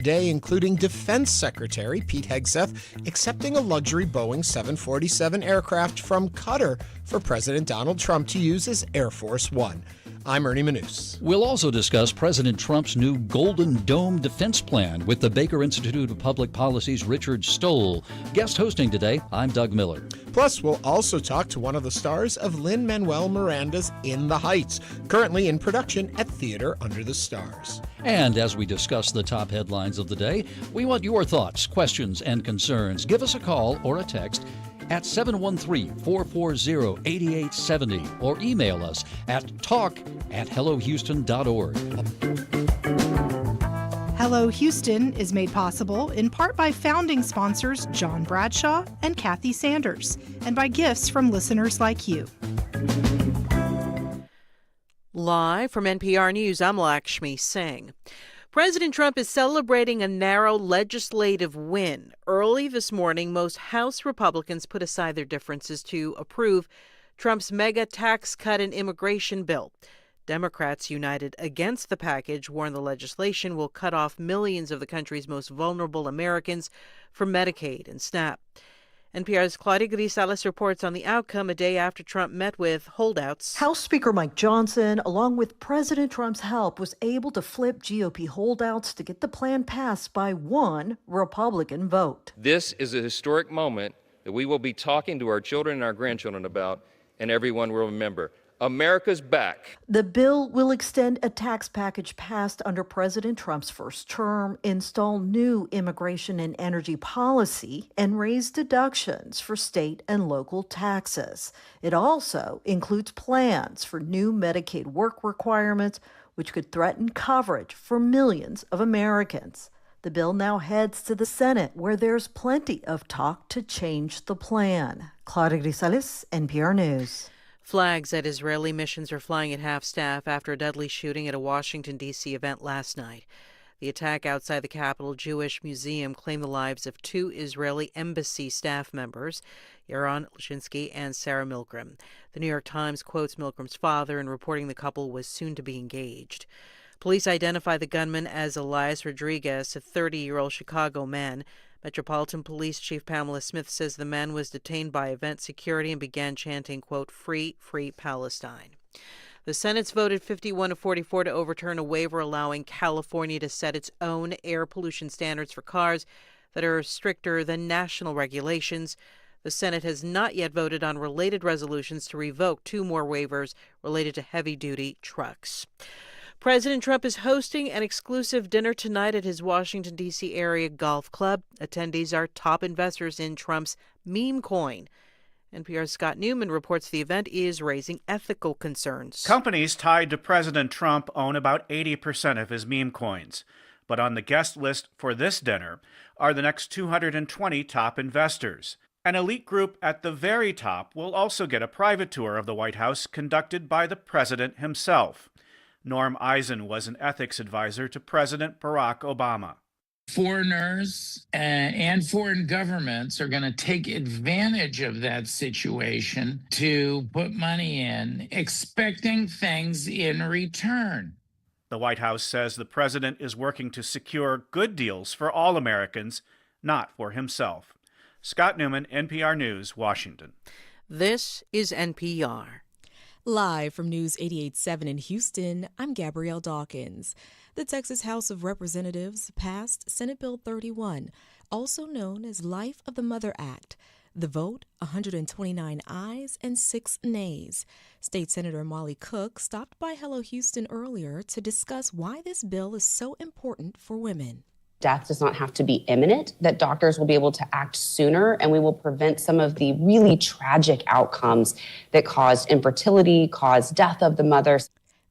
Today, including Defense Secretary Pete Hegseth accepting a luxury Boeing 747 aircraft from Qatar for President Donald Trump to use as Air Force One. I'm Ernie Manous. We'll also discuss President Trump's new Golden Dome defense plan with the Baker Institute of Public Policy's Richard Stoll. Guest hosting today, I'm Doug Miller. Plus, we'll also talk to one of the stars of Lin-Manuel Miranda's In the Heights, currently in production at Theater Under the Stars. And as we discuss the top headlines of the day, we want your thoughts, questions, and concerns. Give us a call or a text at 713-440-8870 or email us at talk@hellohouston.org. Hello Houston is made possible in part by founding sponsors John Bradshaw and Kathy Sanders, and by gifts from listeners like you. Live from NPR News, I'm Lakshmi Singh. President Trump is celebrating a narrow legislative win. Early this morning, most House Republicans put aside their differences to approve Trump's mega tax cut and immigration bill. Democrats united against the package warn the legislation will cut off millions of the country's most vulnerable Americans from Medicaid and SNAP. NPR's Claudia Grisales reports on the outcome a day after Trump met with holdouts. House Speaker Mike Johnson, along with President Trump's help, was able to flip GOP holdouts to get the plan passed by one Republican vote. This is a historic moment that we will be talking to our children and our grandchildren about, and everyone will remember. America's back. The bill will extend a tax package passed under President Trump's first term, install new immigration and energy policy, and raise deductions for state and local taxes. It also includes plans for new Medicaid work requirements, which could threaten coverage for millions of Americans. The bill now heads to the Senate, where there's plenty of talk to change the plan. Claudia Grisales, NPR News. Flags at Israeli missions are flying at half-staff after a deadly shooting at a Washington, D.C. event last night. The attack outside the Capitol Jewish Museum claimed the lives of two Israeli embassy staff members, Yaron Lashinsky and Sarah Milgram. The New York Times quotes Milgram's father in reporting the couple was soon to be engaged. Police identify the gunman as Elias Rodriguez, a 30-year-old Chicago man. Metropolitan Police Chief Pamela Smith says the man was detained by event security and began chanting, quote, "Free, free Palestine." The Senate's voted 51-44 to overturn a waiver allowing California to set its own air pollution standards for cars that are stricter than national regulations. The Senate has not yet voted on related resolutions to revoke two more waivers related to heavy-duty trucks. President Trump is hosting an exclusive dinner tonight at his Washington, D.C. area golf club. Attendees are top investors in Trump's meme coin. NPR's Scott Newman reports the event is raising ethical concerns. Companies tied to President Trump own about 80% of his meme coins. But on the guest list for this dinner are the next 220 top investors. An elite group at the very top will also get a private tour of the White House conducted by the president himself. Norm Eisen was an ethics advisor to President Barack Obama. Foreigners and foreign governments are going to take advantage of that situation to put money in, expecting things in return. The White House says the president is working to secure good deals for all Americans, not for himself. Scott Newman, NPR News, Washington. This is NPR. Live from News 88.7 in Houston, I'm Gabrielle Dawkins. The Texas House of Representatives passed Senate Bill 31, also known as Life of the Mother Act. The vote, 129 ayes and 6 nays. State Senator Molly Cook stopped by Hello Houston earlier to discuss why this bill is so important for women. Death does not have to be imminent, that doctors will be able to act sooner, and we will prevent some of the really tragic outcomes that caused infertility, caused death of the mother.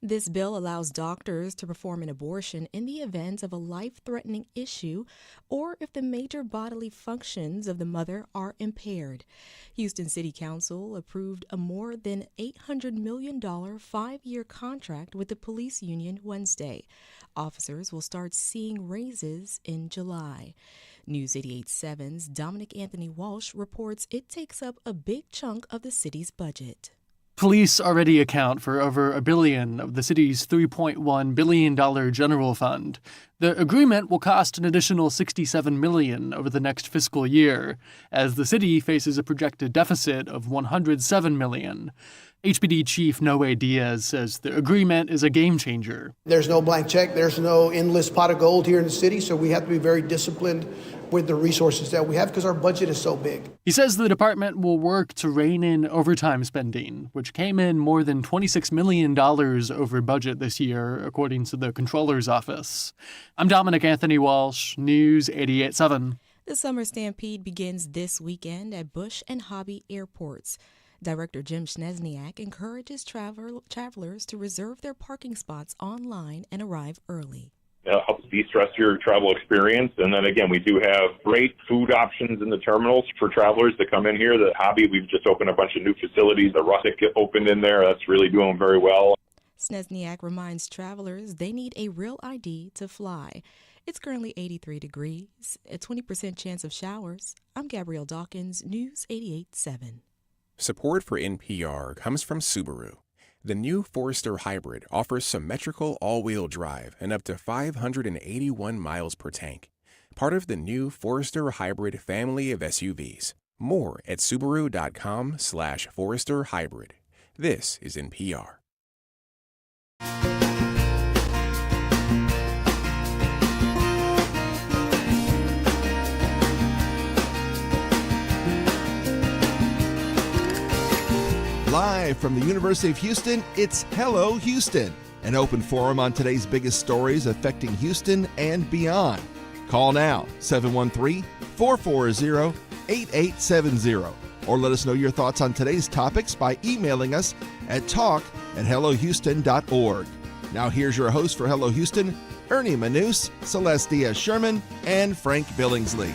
This bill allows doctors to perform an abortion in the event of a life-threatening issue or if the major bodily functions of the mother are impaired. Houston City Council approved a more than $800 million 5-year contract with the police union Wednesday. Officers will start seeing raises in July. News 88.7's Dominic Anthony Walsh reports it takes up a big chunk of the city's budget. Police already account for over $1 billion of the city's $3.1 billion general fund. The agreement will cost an additional $67 million over the next fiscal year, as the city faces a projected deficit of $107 million. HPD Chief Noe Diaz says the agreement is a game changer. There's no blank check. There's no endless pot of gold here in the city, so we have to be very disciplined with the resources that we have because our budget is so big. He says the department will work to rein in overtime spending, which came in more than $26 million over budget this year, according to the Comptroller's office. I'm Dominic Anthony Walsh, News 88.7. The Summer Stampede begins this weekend at Bush and Hobby airports. Director Jim Schnezniak encourages travelers to reserve their parking spots online and arrive early. It helps de-stress your travel experience. And then again, we do have great food options in the terminals for travelers that come in here. The Hobby, we've just opened a bunch of new facilities. The Rustic opened in there. That's really doing very well. Schnezniak reminds travelers they need a real ID to fly. It's currently 83 degrees, a 20% chance of showers. I'm Gabrielle Dawkins, News 88.7. Support for NPR comes from Subaru. The new Forester Hybrid offers symmetrical all-wheel drive and up to 581 miles per tank. Part of the new Forester Hybrid family of SUVs. More at Subaru.com/Forester Hybrid. This is NPR. Live from the University of Houston, it's Hello Houston, an open forum on today's biggest stories affecting Houston and beyond. Call now, 713-440-8870, or let us know your thoughts on today's topics by emailing us at talk@hellohouston.org. Now here's your host for Hello Houston, Ernie Manous, Celeste Diaz-Sherman, and Frank Billingsley.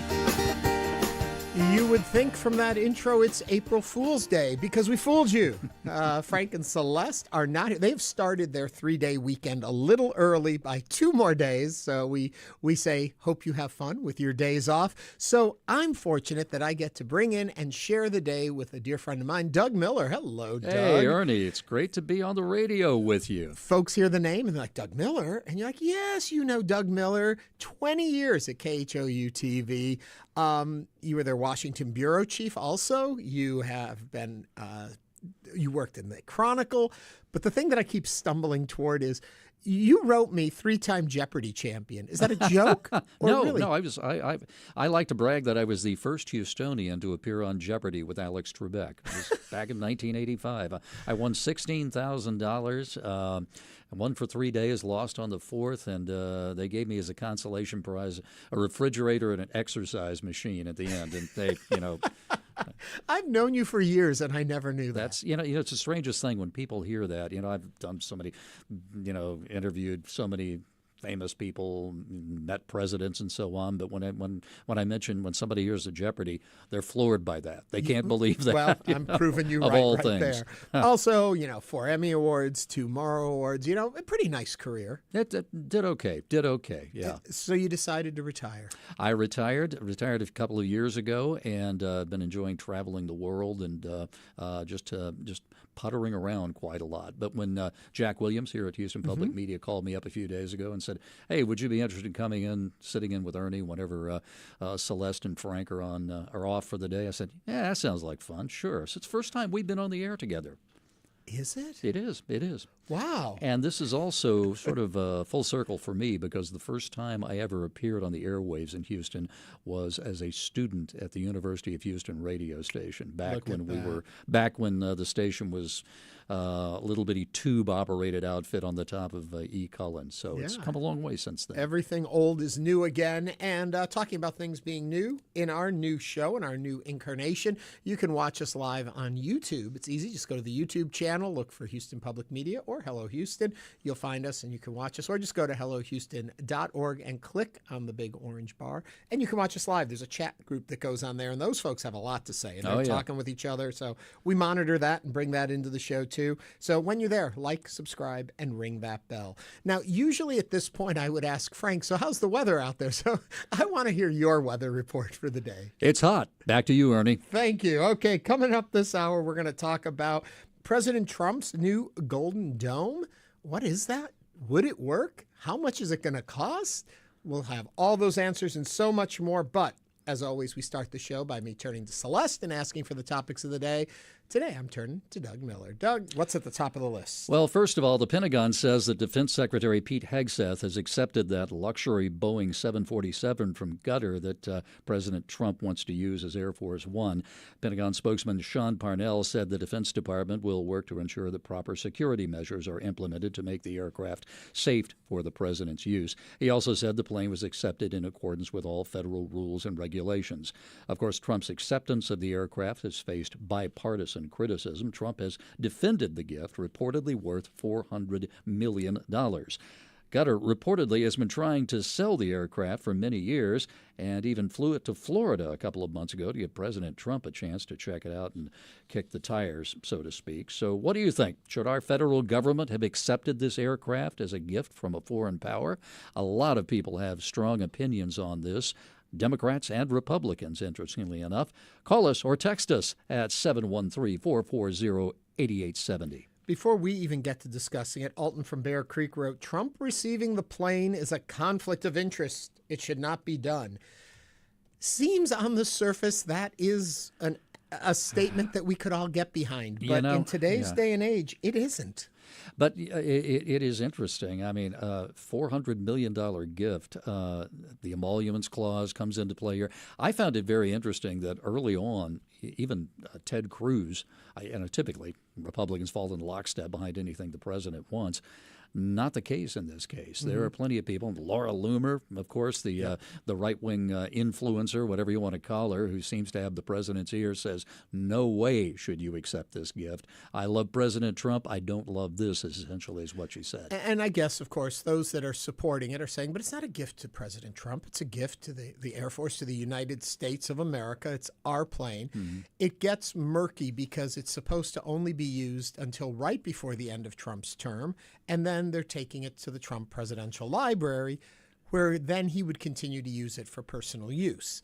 You would think from that intro it's April Fool's Day because we fooled you. Frank and Celeste are not here. They've started their 3-day weekend a little early by 2 more days. So we say, hope you have fun with your days off. So I'm fortunate that I get to bring in and share the day with a dear friend of mine, Doug Miller. Hello, Doug. Hey, Ernie, it's great to be on the radio with you. Folks hear the name and they're like, Doug Miller? And you're like, yes, you know Doug Miller, 20 years at KHOU-TV. You were their Washington bureau chief also. You have been, you worked in the Chronicle. But the thing that I keep stumbling toward is you wrote me 3-time Jeopardy champion. Is that a joke? No, really? no. I like to brag that I was the first Houstonian to appear on Jeopardy with Alex Trebek. It was back in 1985. I won $16,000. I won for 3 days, lost on the 4th, and they gave me as a consolation prize a refrigerator and an exercise machine at the end. And they, I've known you for years, and I never knew that. That's it's the strangest thing when people hear that. I've done so many, interviewed so many famous people, met presidents, and so on. But when I mention when somebody hears the Jeopardy, they're floored by that. They can't believe that. Well, I'm proving you right things. There. Also, 4 Emmy Awards, 2 Morrow Awards. A pretty nice career. It did okay. Yeah. So you decided to retire. I retired a couple of years ago, and been enjoying traveling the world and just puttering around quite a lot. But when Jack Williams here at Houston Public Media called me up a few days ago and said, hey, would you be interested in coming in, sitting in with Ernie whenever Celeste and Frank are off for the day? I said, yeah, that sounds like fun. Sure. So it's the first time we've been on the air together. Is it? It is. Wow. And this is also sort of full circle for me because the first time I ever appeared on the airwaves in Houston was as a student at the University of Houston radio station back when the station was a little bitty tube-operated outfit on the top of E. Cullen. So it's come a long way since then. Everything old is new again. And talking about things being new, in our new show, in our new incarnation, you can watch us live on YouTube. It's easy. Just go to the YouTube channel, look for Houston Public Media or Hello Houston. You'll find us and you can watch us. Or just go to hellohouston.org and click on the big orange bar. And you can watch us live. There's a chat group that goes on there, and those folks have a lot to say. And they're talking with each other. So we monitor that and bring that into the show, too. So when you're there, like, subscribe, and ring that bell. Now, usually at this point, I would ask Frank, so how's the weather out there? So I want to hear your weather report for the day. It's hot. Back to you, Ernie. Thank you. Okay, coming up this hour, we're going to talk about President Trump's new Golden Dome. What is that? Would it work? How much is it going to cost? We'll have all those answers and so much more. But as always, we start the show by me turning to Celeste and asking for the topics of the day. Today, I'm turning to Doug Miller. Doug, what's at the top of the list? Well, first of all, the Pentagon says that Defense Secretary Pete Hegseth has accepted that luxury Boeing 747 from Qatar that President Trump wants to use as Air Force One. Pentagon spokesman Sean Parnell said the Defense Department will work to ensure that proper security measures are implemented to make the aircraft safe for the president's use. He also said the plane was accepted in accordance with all federal rules and regulations. Of course, Trump's acceptance of the aircraft has faced bipartisan criticism. Trump has defended the gift, reportedly worth $400 million. Qatar reportedly has been trying to sell the aircraft for many years and even flew it to Florida a couple of months ago to give President Trump a chance to check it out and kick the tires, so to speak. So what do you think? Should our federal government have accepted this aircraft as a gift from a foreign power? A lot of people have strong opinions on this. Democrats and Republicans, interestingly enough. Call us or text us at 713-440-8870. Before we even get to discussing it, Alton from Bear Creek wrote, Trump receiving the plane is a conflict of interest. It should not be done. Seems on the surface that is a statement that we could all get behind. But in today's day and age, it isn't. But it is interesting. I mean, $400 million gift, the emoluments clause comes into play here. I found it very interesting that early on, even Ted Cruz, typically Republicans fall in lockstep behind anything the president wants. Not the case in this case. There are plenty of people. Laura Loomer, of course, the right-wing influencer, whatever you want to call her, who seems to have the president's ear, says, no way should you accept this gift. I love President Trump. I don't love this, essentially, is what she said. And I guess, of course, those that are supporting it are saying, but it's not a gift to President Trump. It's a gift to the Air Force, to the United States of America. It's our plane. It gets murky because it's supposed to only be used until right before the end of Trump's term, and then they're taking it to the Trump Presidential Library, where then he would continue to use it for personal use.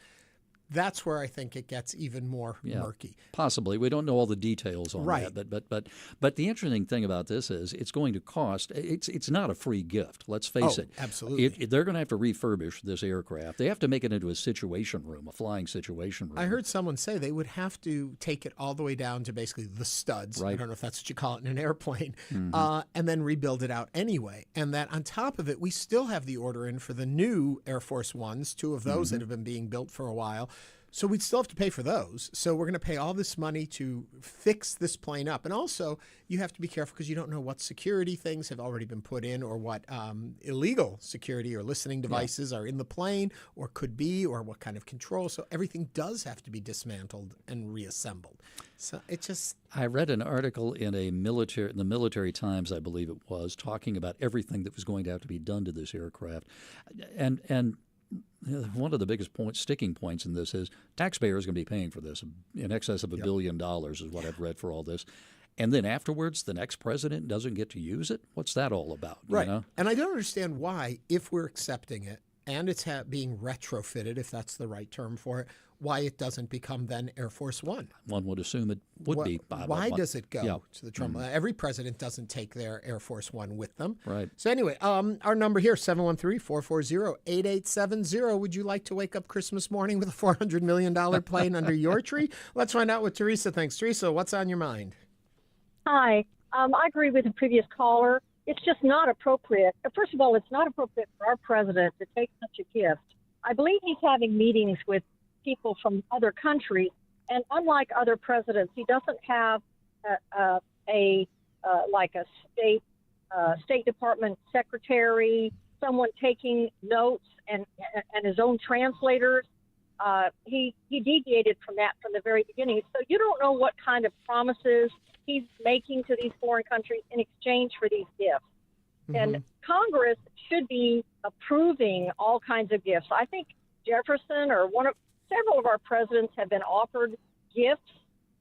That's where I think it gets even more murky. Possibly. We don't know all the details on that. But the interesting thing about this is it's going to cost, it's not a free gift, let's face it. Absolutely. They're going to have to refurbish this aircraft. They have to make it into a situation room, a flying situation room. I heard someone say they would have to take it all the way down to basically the studs. Right. I don't know if that's what you call it in an airplane. And then rebuild it out anyway. And that on top of it, we still have the order in for the new Air Force Ones, 2 of those that have been being built for a while. So we'd still have to pay for those. So we're going to pay all this money to fix this plane up. And also, you have to be careful because you don't know what security things have already been put in or what illegal security or listening devices are in the plane or could be or what kind of control. So everything does have to be dismantled and reassembled. So it just... I read an article in the Military Times, I believe it was, talking about everything that was going to have to be done to this aircraft. And one of the biggest sticking points in this is taxpayers are going to be paying for this. In excess of $1 billion is what I've read for all this. And then afterwards, the next president doesn't get to use it? What's that all about? Right. You know? And I don't understand why, if we're accepting it and it's being retrofitted, if that's the right term for it, why it doesn't become then Air Force One. One would assume it would be. Why does it go to the Trump? Every president doesn't take their Air Force One with them. Right. So anyway, our number here, 713-440-8870. Would you like to wake up Christmas morning with a $400 million plane under your tree? Let's find out what Teresa thinks. Teresa, what's on your mind? Hi. I agree with the previous caller. It's just not appropriate. First of all, it's not appropriate for our president to take such a gift. I believe he's having meetings with people from other countries, and unlike other presidents, he doesn't have a State Department secretary, someone taking notes, and his own translators. He deviated from that from the very beginning. So you don't know what kind of promises he's making to these foreign countries in exchange for these gifts. And Congress should be approving all kinds of gifts. I think Jefferson or several of our presidents have been offered gifts.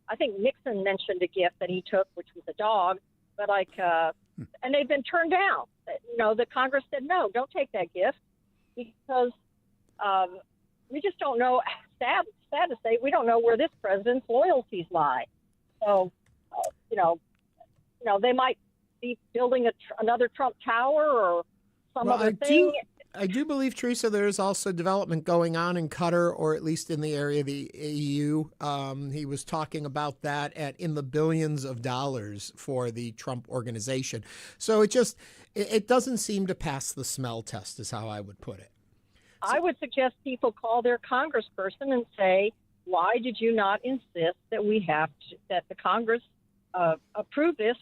I think Nixon mentioned a gift that he took, which was a dog, but and they've been turned down. You know, the Congress said, no, don't take that gift because we just don't know. Sad to say, we don't know where this president's loyalties lie. So, they might be building another Trump Tower or some other thing. I do believe, Teresa, there's also development going on in Qatar, or at least in the area of the EU. He was talking about that in the billions of dollars for the Trump organization. So it doesn't seem to pass the smell test, is how I would put it. I would suggest people call their congressperson and say, why did you not insist that that the Congress approve this,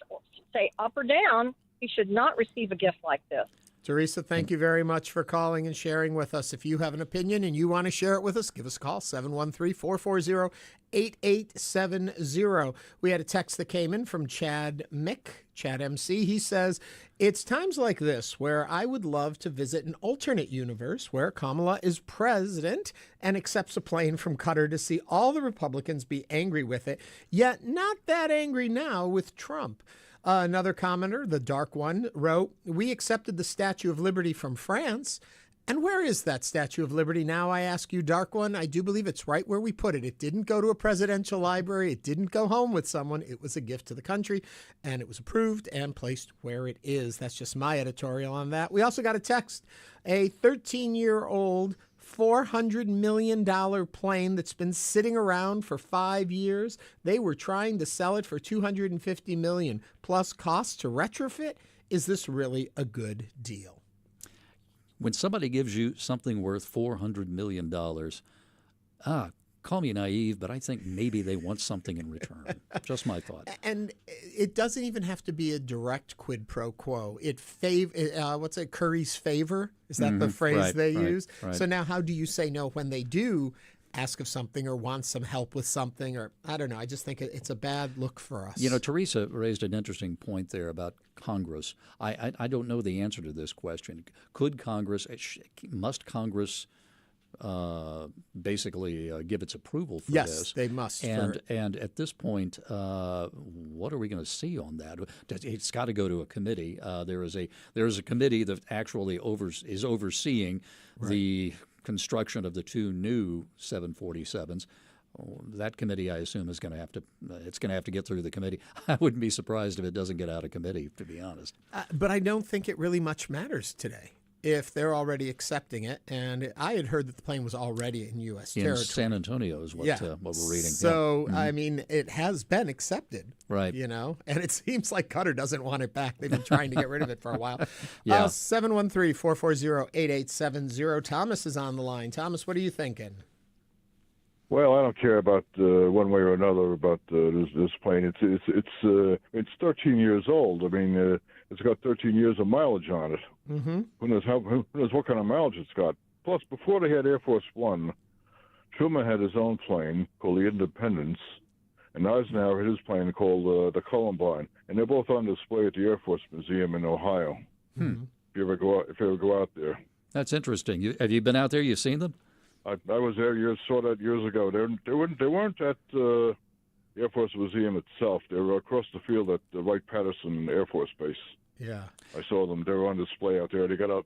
say up or down? He should not receive a gift like this. Teresa, thank you very much for calling and sharing with us. If you have an opinion and you want to share it with us, give us a call, 713-440-8870. We had a text that came in from Chad MC. He says, it's times like this where I would love to visit an alternate universe where Kamala is president and accepts a plane from Qatar to see all the Republicans be angry with it, yet not that angry now with Trump. Another commenter, the Dark One, wrote, we accepted the Statue of Liberty from France. And where is that Statue of Liberty now, I ask you, Dark One? I do believe it's right where we put it. It didn't go to a presidential library. It didn't go home with someone. It was a gift to the country, and it was approved and placed where it is. That's just my editorial on that. We also got a text, a 13-year-old $400 million plane that's been sitting around for 5 years. They were trying to sell it for $250 million plus costs to retrofit. Is this really a good deal? When somebody gives you something worth $400 million, call me naive, but I think maybe they want something in return. Just my thought. And it doesn't even have to be a direct quid pro quo. Curry's favor? Is that the phrase they use? Right. So now how do you say no when they do ask of something or want some help with something? Or I don't know. I just think it's a bad look for us. Teresa raised an interesting point there about Congress. I don't know the answer to this question. Must Congress basically give its approval for this? Yes, they must. And at this point, what are we going to see on that? It's got to go to a committee. There is a committee that actually is overseeing the construction of the two new 747s. That committee, I assume, is going to have to get through the committee. I wouldn't be surprised if it doesn't get out of committee, to be honest. But I don't think it really much matters today if they're already accepting it. And I had heard that the plane was already in U.S. territory. In San Antonio is what we're reading. So, I mean, it has been accepted. Right. And it seems like Qatar doesn't want it back. They've been trying to get rid of it for a while. 713-440-8870. Thomas is on the line. Thomas, what are you thinking? Well, I don't care about one way or another about this plane. It's 13 years old. I mean, it's got 13 years of mileage on it. Mm-hmm. Who knows what kind of mileage it's got? Plus, before they had Air Force One, Truman had his own plane called the Independence, and Eisenhower had his plane called the Columbine, and they're both on display at the Air Force Museum in Ohio. If you ever go out there. That's interesting. Have you been out there? You've seen them? I was there saw that years ago. They weren't at the Air Force Museum itself. They were across the field at the Wright-Patterson Air Force Base. Yeah, I saw them. They were on display out there. They got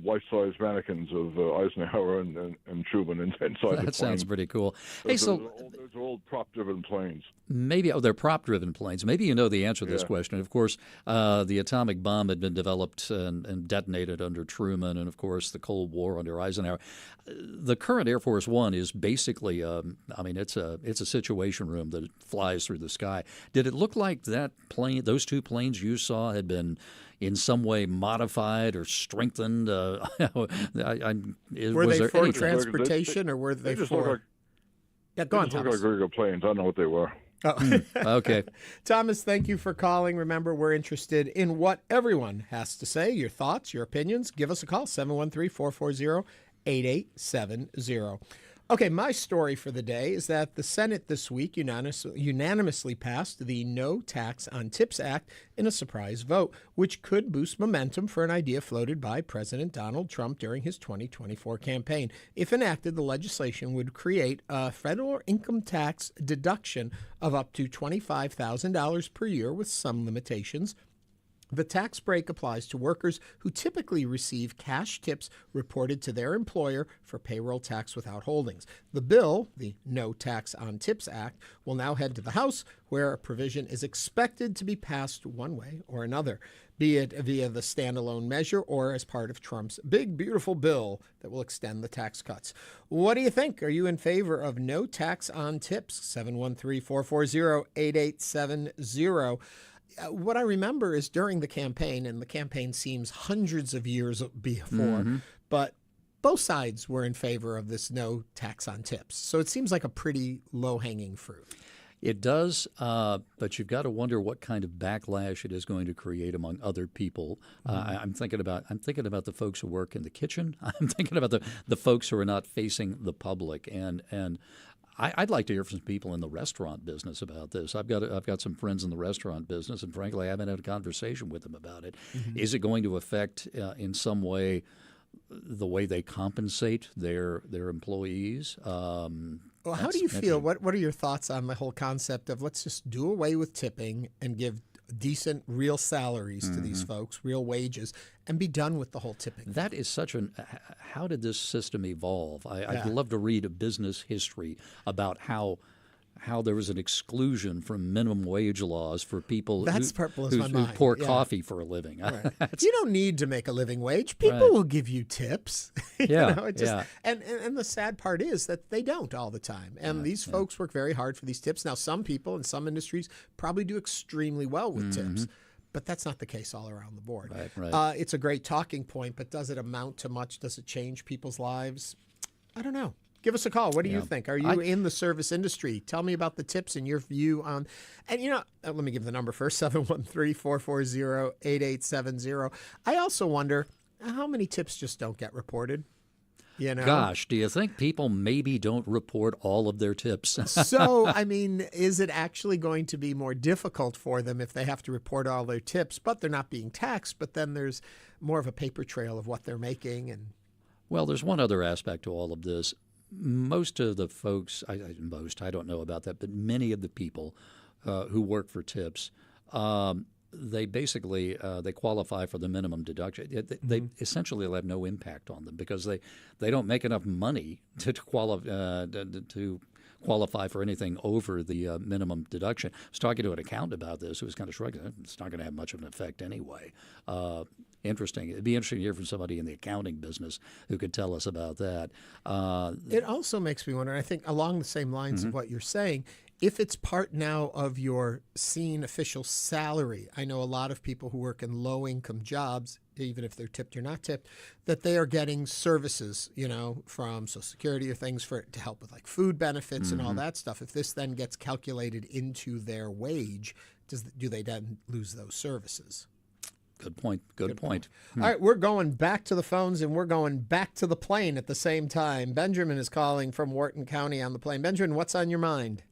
life-size mannequins of Eisenhower and Truman inside the plane. That sounds pretty cool. Those are old prop-driven planes. They're prop-driven planes. Maybe you know the answer to this question. Of course, the atomic bomb had been developed and detonated under Truman, and of course the Cold War under Eisenhower. The current Air Force One is basically, it's a situation room that flies through the sky. Did it look like that plane, those two planes you saw, had been in some way modified or strengthened? Were they for transportation or were they for? Yeah, go on, Thomas. Thomas. Look like regular planes. I don't know what they were. Oh. Okay. Thomas, thank you for calling. Remember, we're interested in what everyone has to say, your thoughts, your opinions. Give us a call, 713-440-8870. Okay, my story for the day is that the Senate this week unanimously passed the No Tax on Tips Act in a surprise vote, which could boost momentum for an idea floated by President Donald Trump during his 2024 campaign. If enacted, the legislation would create a federal income tax deduction of up to $25,000 per year with some limitations. The tax break applies to workers who typically receive cash tips reported to their employer for payroll tax without holdings. The bill, the No Tax on Tips Act, will now head to the House, where a provision is expected to be passed one way or another, be it via the standalone measure or as part of Trump's big, beautiful bill that will extend the tax cuts. What do you think? Are you in favor of no tax on tips? 713-440-8870. What I remember is during the campaign, and the campaign seems hundreds of years before, but both sides were in favor of this no tax on tips. So it seems like a pretty low-hanging fruit. It does, but you've got to wonder what kind of backlash it is going to create among other people. I'm thinking about the folks who work in the kitchen. I'm thinking about the folks who are not facing the public, and I'd like to hear from some people in the restaurant business about this. I've got some friends in the restaurant business, and frankly, I haven't had a conversation with them about it. Is it going to affect in some way the way they compensate their employees? Well, how do you feel? What are your thoughts on the whole concept of let's just do away with tipping and give decent real salaries to these folks, real wages, and be done with the whole tipping? That is such an how did this system evolve? I'd love to read a business history about how there was an exclusion from minimum wage laws for people who pour coffee for a living. Right. You don't need to make a living wage. People will give you tips. And the sad part is that they don't all the time. And these folks work very hard for these tips. Now, some people in some industries probably do extremely well with tips. But that's not the case all around the board. Right. It's a great talking point, but does it amount to much? Does it change people's lives? I don't know. Give us a call. What do you think? Are you in the service industry? Tell me about the tips and your view on. And, let me give the number first, 713-440-8870. I also wonder how many tips just don't get reported. Gosh, do you think people maybe don't report all of their tips? So, is it actually going to be more difficult for them if they have to report all their tips, but they're not being taxed, but then there's more of a paper trail of what they're making? And well, there's one other aspect to all of this. Most of the folks, I don't know about that, but many of the people who work for tips, they basically they qualify for the minimum deduction. They essentially will have no impact on them because they don't make enough money to qualify for anything over the minimum deduction. I was talking to an accountant about this who was kind of shrugging. It's not going to have much of an effect anyway. Interesting. It'd be interesting to hear from somebody in the accounting business who could tell us about that. It also makes me wonder, I think along the same lines of what you're saying, if it's part now of your seen official salary. I know a lot of people who work in low-income jobs, even if they're tipped or not tipped, that they are getting services, from Social Security or things to help with like food benefits and all that stuff. If this then gets calculated into their wage, do they then lose those services? Good point. Good point. All right, we're going back to the phones and we're going back to the plane at the same time. Benjamin is calling from Wharton County on the plane. Benjamin, what's on your mind?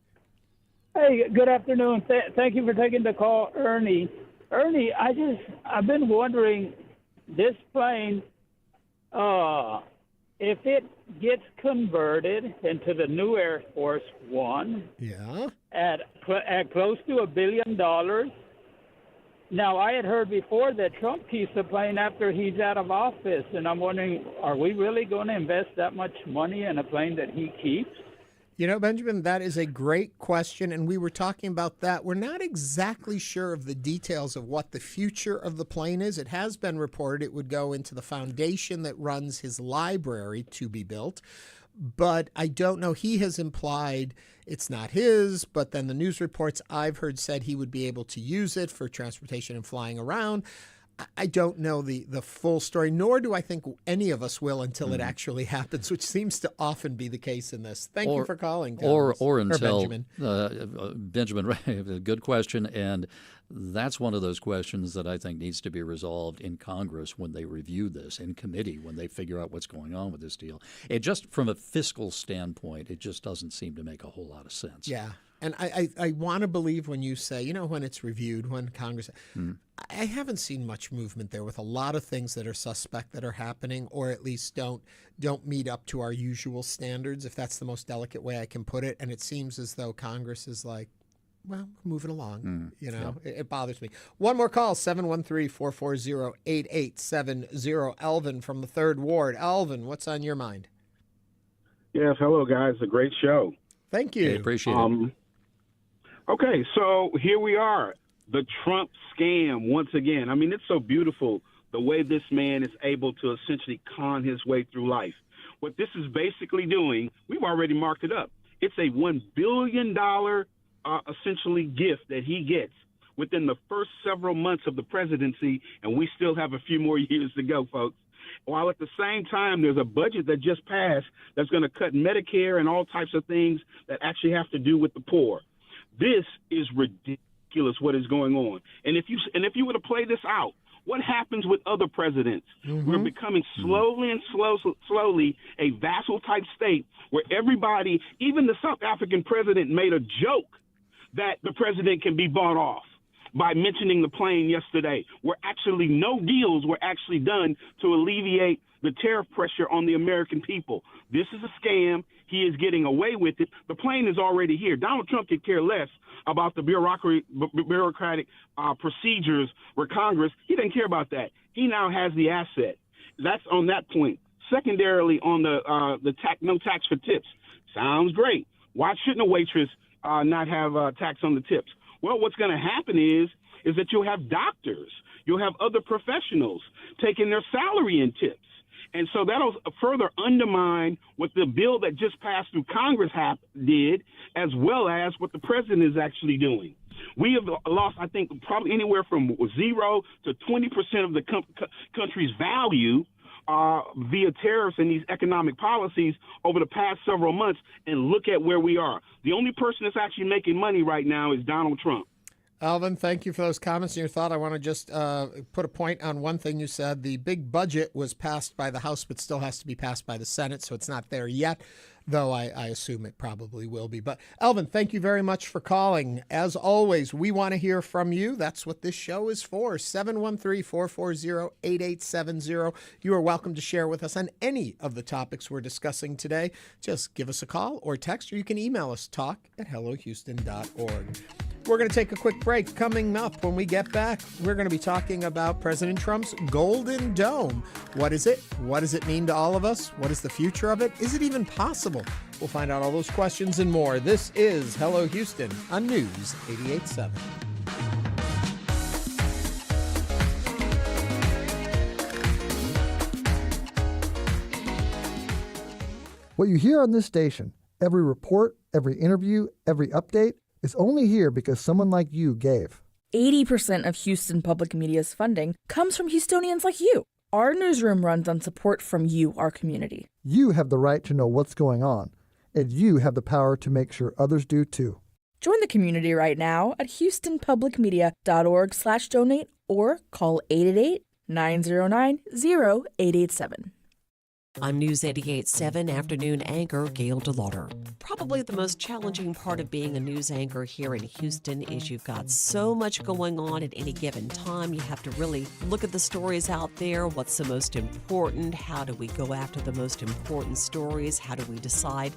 Hey, good afternoon. Thank you for taking the call, Ernie. Ernie, I've been wondering, this plane, if it gets converted into the new Air Force One, at close to $1 billion. Now, I had heard before that Trump keeps the plane after he's out of office, and I'm wondering, are we really going to invest that much money in a plane that he keeps? Benjamin, that is a great question, and we were talking about that. We're not exactly sure of the details of what the future of the plane is. It has been reported it would go into the foundation that runs his library to be built, but I don't know. He has implied it's not his, but then the news reports I've heard said he would be able to use it for transportation and flying around. I don't know the full story, nor do I think any of us will until it actually happens, which seems to often be the case in this. Thank you for calling, Thomas. Or until Benjamin. Benjamin, good question, and that's one of those questions that I think needs to be resolved in Congress when they review this, in committee when they figure out what's going on with this deal. It just, from a fiscal standpoint, it just doesn't seem to make a whole lot of sense. Yeah. And I want to believe when you say, when it's reviewed, when Congress, I haven't seen much movement there with a lot of things that are suspect that are happening, or at least don't meet up to our usual standards, if that's the most delicate way I can put it. And it seems as though Congress is like, well, moving along. It bothers me. One more call, 713-440-8870. Elvin from the 3rd Ward. Elvin, what's on your mind? Yes, hello, guys. A great show. Thank you. Okay, appreciate it. Okay, so here we are. The Trump scam once again. I mean, it's so beautiful the way this man is able to essentially con his way through life. What this is basically doing, we've already marked it up. It's a $1 billion essentially gift that he gets within the first several months of the presidency, and we still have a few more years to go, folks. While at the same time, there's a budget that just passed that's going to cut Medicare and all types of things that actually have to do with the poor. This is ridiculous what is going on. And if you were to play this out, what happens with other presidents? We're becoming slowly a vassal-type state where everybody, even the South African president, made a joke that the president can be bought off by mentioning the plane yesterday, where actually no deals were actually done to alleviate the tariff pressure on the American people. This is a scam. He is getting away with it. The plane is already here. Donald Trump could care less about the bureaucratic procedures where Congress, he doesn't care about that. He now has the asset. That's on that point. Secondarily, on the no tax for tips. Sounds great. Why shouldn't a waitress not have tax on the tips? Well, what's going to happen is that you'll have doctors, you'll have other professionals taking their salary in tips. And so that'll further undermine what the bill that just passed through Congress did, as well as what the president is actually doing. We have lost, I think, probably anywhere from 0 to 20% of the country's value via tariffs and these economic policies over the past several months, and look at where we are. The only person that's actually making money right now is Donald Trump. Alvin, thank you for those comments and your thought. I want to just put a point on one thing you said. The big budget was passed by the House, but still has to be passed by the Senate, so it's not there yet, though I assume it probably will be. But Alvin, thank you very much for calling. As always, we want to hear from you. That's what this show is for, 713-440-8870. You are welcome to share with us on any of the topics we're discussing today. Just give us a call or text, or you can email us, talk@hellohouston.org. We're going to take a quick break. Coming up when we get back, we're going to be talking about President Trump's Golden Dome. What is it? What does it mean to all of us? What is the future of it? Is it even possible? We'll find out all those questions and more. This is Hello Houston on News 88.7. What you hear on this station, every report, every interview, every update, is only here because someone like you gave. 80% of Houston Public Media's funding comes from Houstonians like you. Our newsroom runs on support from you, our community. You have the right to know what's going on, and you have the power to make sure others do too. Join the community right now at houstonpublicmedia.org/donate or call 888-909-0887. I'm News 88.7 afternoon anchor Gail DeLauder. Probably the most challenging part of being a news anchor here in Houston is you've got so much going on at any given time. You have to really look at the stories out there. What's the most important? How do we go after the most important stories? How do we decide,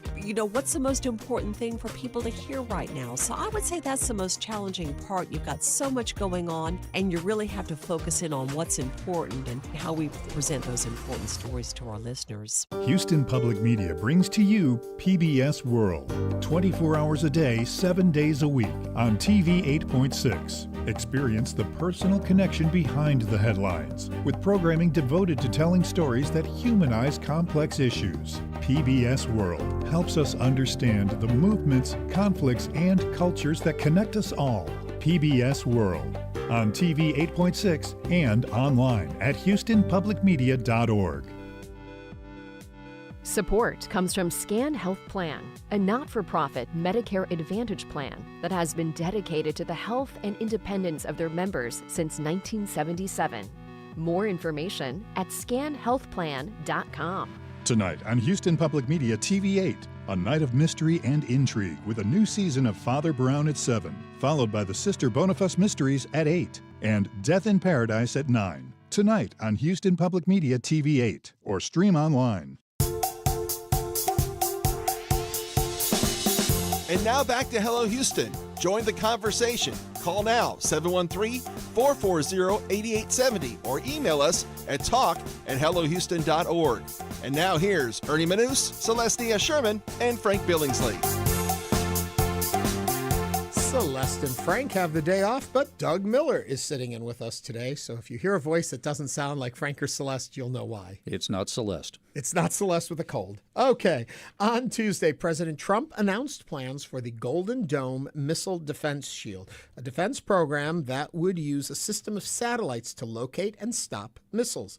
what's the most important thing for people to hear right now? So I would say that's the most challenging part. You've got so much going on, and you really have to focus in on what's important and how we present those important stories to our listeners. Houston Public Media brings to you PBS World, 24 hours a day, 7 days a week on TV 8.6. Experience the personal connection behind the headlines with programming devoted to telling stories that humanize complex issues. PBS World helps us understand the movements, conflicts, and cultures that connect us all. PBS World on TV 8.6 and online at houstonpublicmedia.org. Support comes from Scan Health Plan, a not-for-profit Medicare Advantage plan that has been dedicated to the health and independence of their members since 1977. More information at scanhealthplan.com. Tonight on Houston Public Media TV 8, a night of mystery and intrigue with a new season of Father Brown at 7, followed by the Sister Boniface Mysteries at 8, and Death in Paradise at 9. Tonight on Houston Public Media TV 8, or stream online. And now back to Hello Houston Join the conversation. Call now, 713-440-8870, or email us at talk@hellohouston.org. And now here's Ernie Manus, Celestia Sherman, and Frank Billingsley. Celeste and Frank have the day off, but Doug Miller is sitting in with us today. So if you hear a voice that doesn't sound like Frank or Celeste, you'll know why. It's not Celeste. It's not Celeste with a cold. Okay. On Tuesday, President Trump announced plans for the Golden Dome Missile Defense Shield, a defense program that would use a system of satellites to locate and stop missiles.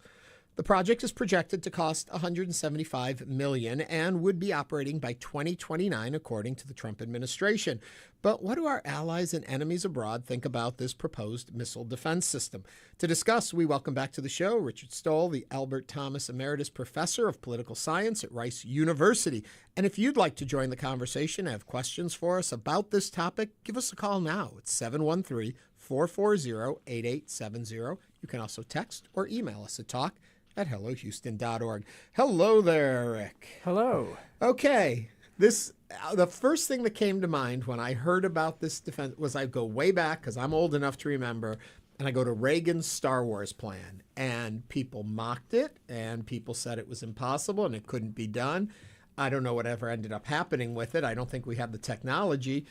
The project is projected to cost $175 million and would be operating by 2029, according to the Trump administration. But what do our allies and enemies abroad think about this proposed missile defense system? To discuss, we welcome back to the show Richard Stoll, the Albert Thomas Emeritus Professor of Political Science at Rice University. And if you'd like to join the conversation, have questions for us about this topic, give us a call now. It's 713-440-8870. You can also text or email us at talk@hellohouston.org. Hello there, Rick. Hello. Okay. The first thing that came to mind when I heard about this defense was I go way back, because I'm old enough to remember, and I go to Reagan's Star Wars plan. And people mocked it, and people said it was impossible and it couldn't be done. I don't know whatever ended up happening with it. I don't think we have the technology.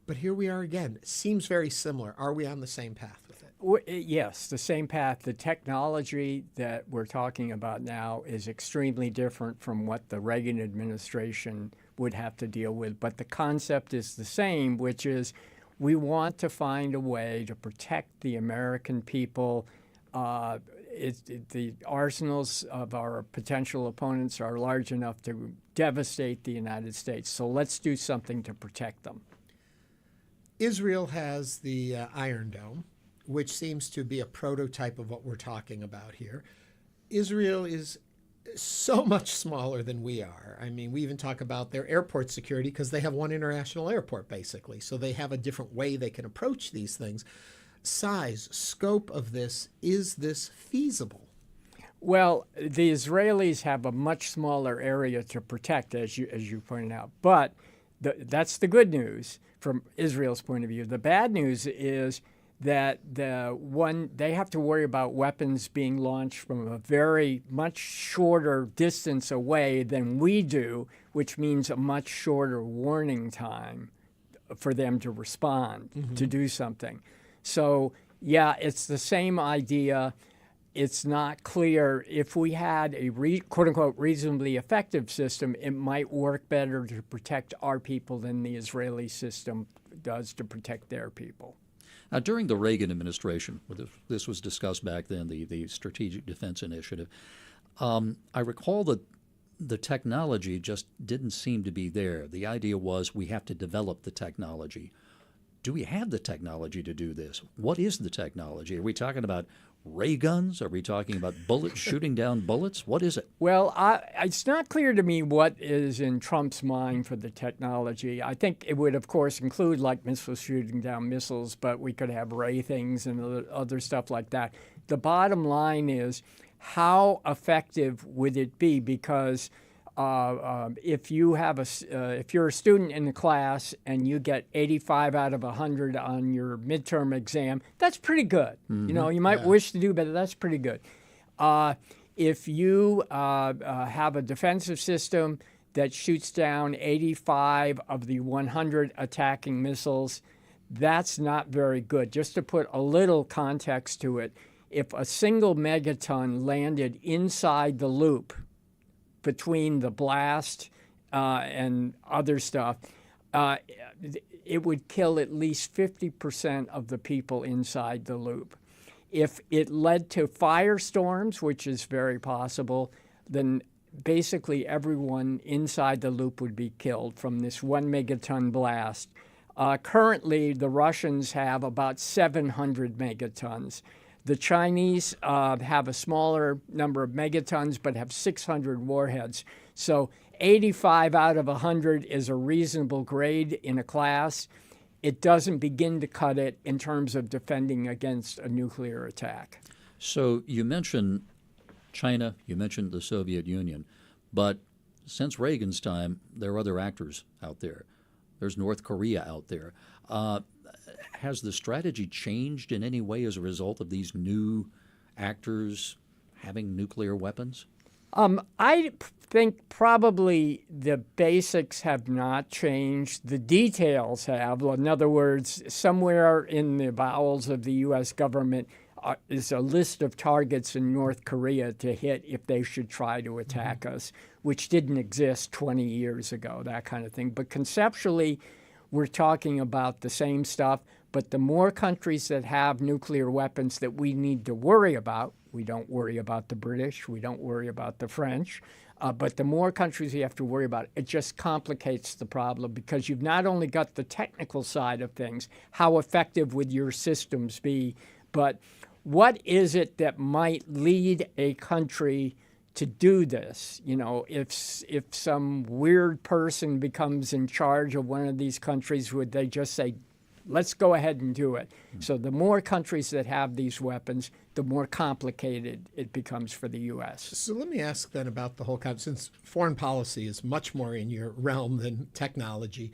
But here we are again. It seems very similar. Are we on the same path with it? Yes, the same path. The technology that we're talking about now is extremely different from what the Reagan administration would have to deal with. But the concept is the same, which is we want to find a way to protect the American people. The arsenals of our potential opponents are large enough to devastate the United States. So let's do something to protect them. Israel has the Iron Dome, which seems to be a prototype of what we're talking about here. Israel is so much smaller than we are. I mean, we even talk about their airport security because they have one international airport, basically. So they have a different way they can approach these things. Size, scope of this, is this feasible? Well, the Israelis have a much smaller area to protect, as you pointed out. But that's the good news from Israel's point of view. The bad news is that they have to worry about weapons being launched from a very much shorter distance away than we do, which means a much shorter warning time for them to respond, to do something. So, yeah, it's the same idea. It's not clear if we had a quote-unquote reasonably effective system, it might work better to protect our people than the Israeli system does to protect their people. Now, during the Reagan administration, this was discussed back then, the Strategic Defense Initiative, I recall that the technology just didn't seem to be there. The idea was we have to develop the technology. Do we have the technology to do this? What is the technology? Are we talking about ray guns? Are we talking about bullets shooting down bullets? What is it? Well, it's not clear to me what is in Trump's mind for the technology. I think it would, of course, include like missiles shooting down missiles, but we could have ray things and other stuff like that. The bottom line is, how effective would it be? Because if you're a student in the class and you get 85 out of 100 on your midterm exam, that's pretty good. You know, you might wish to do better. That's pretty good. If you have a defensive system that shoots down 85 of the 100 attacking missiles, that's not very good. Just to put a little context to it, if a single megaton landed inside the loop between the blast and other stuff, it would kill at least 50% of the people inside the loop. If it led to firestorms, which is very possible, then basically everyone inside the loop would be killed from this 1 megaton blast. Currently, the Russians have about 700 megatons. The Chinese have a smaller number of megatons, but have 600 warheads. So 85 out of 100 is a reasonable grade in a class. It doesn't begin to cut it in terms of defending against a nuclear attack. So you mentioned China, you mentioned the Soviet Union, but since Reagan's time, there are other actors out there. There's North Korea out there. Has the strategy changed in any way as a result of these new actors having nuclear weapons? I think probably the basics have not changed. The details have. In other words, somewhere in the bowels of the U.S. government is a list of targets in North Korea to hit if they should try to attack us, which didn't exist 20 years ago, that kind of thing. But conceptually, we're talking about the same stuff. But the more countries that have nuclear weapons that we need to worry about, we don't worry about the British, we don't worry about the French, but the more countries we have to worry about, it just complicates the problem because you've not only got the technical side of things, how effective would your systems be, but what is it that might lead a country to do this? You know, if some weird person becomes in charge of one of these countries, would they just say, let's go ahead and do it? So the more countries that have these weapons, the more complicated it becomes for the U.S. So let me ask then about the whole since foreign policy is much more in your realm than technology,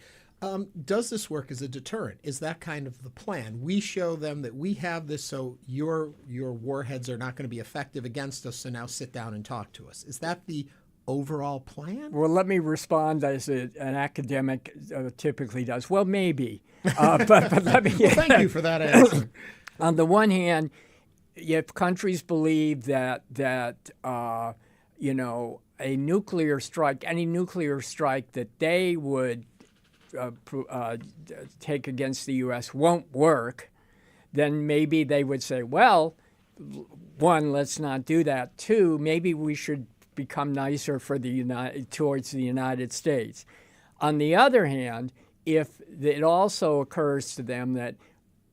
does this work as a deterrent? Is that kind of the plan? We show them that we have this, so your warheads are not going to be effective against us, so now sit down and talk to us. Is that the overall plan? Well, let me respond as an academic typically does. Well, maybe. But let me. Well, thank you for that answer. On the one hand, if countries believe that you know, a nuclear strike, any nuclear strike that they would take against the U.S. won't work, then maybe they would say, well, one, let's not do that. Two, maybe we should become nicer for towards the United States. On the other hand, if it also occurs to them that,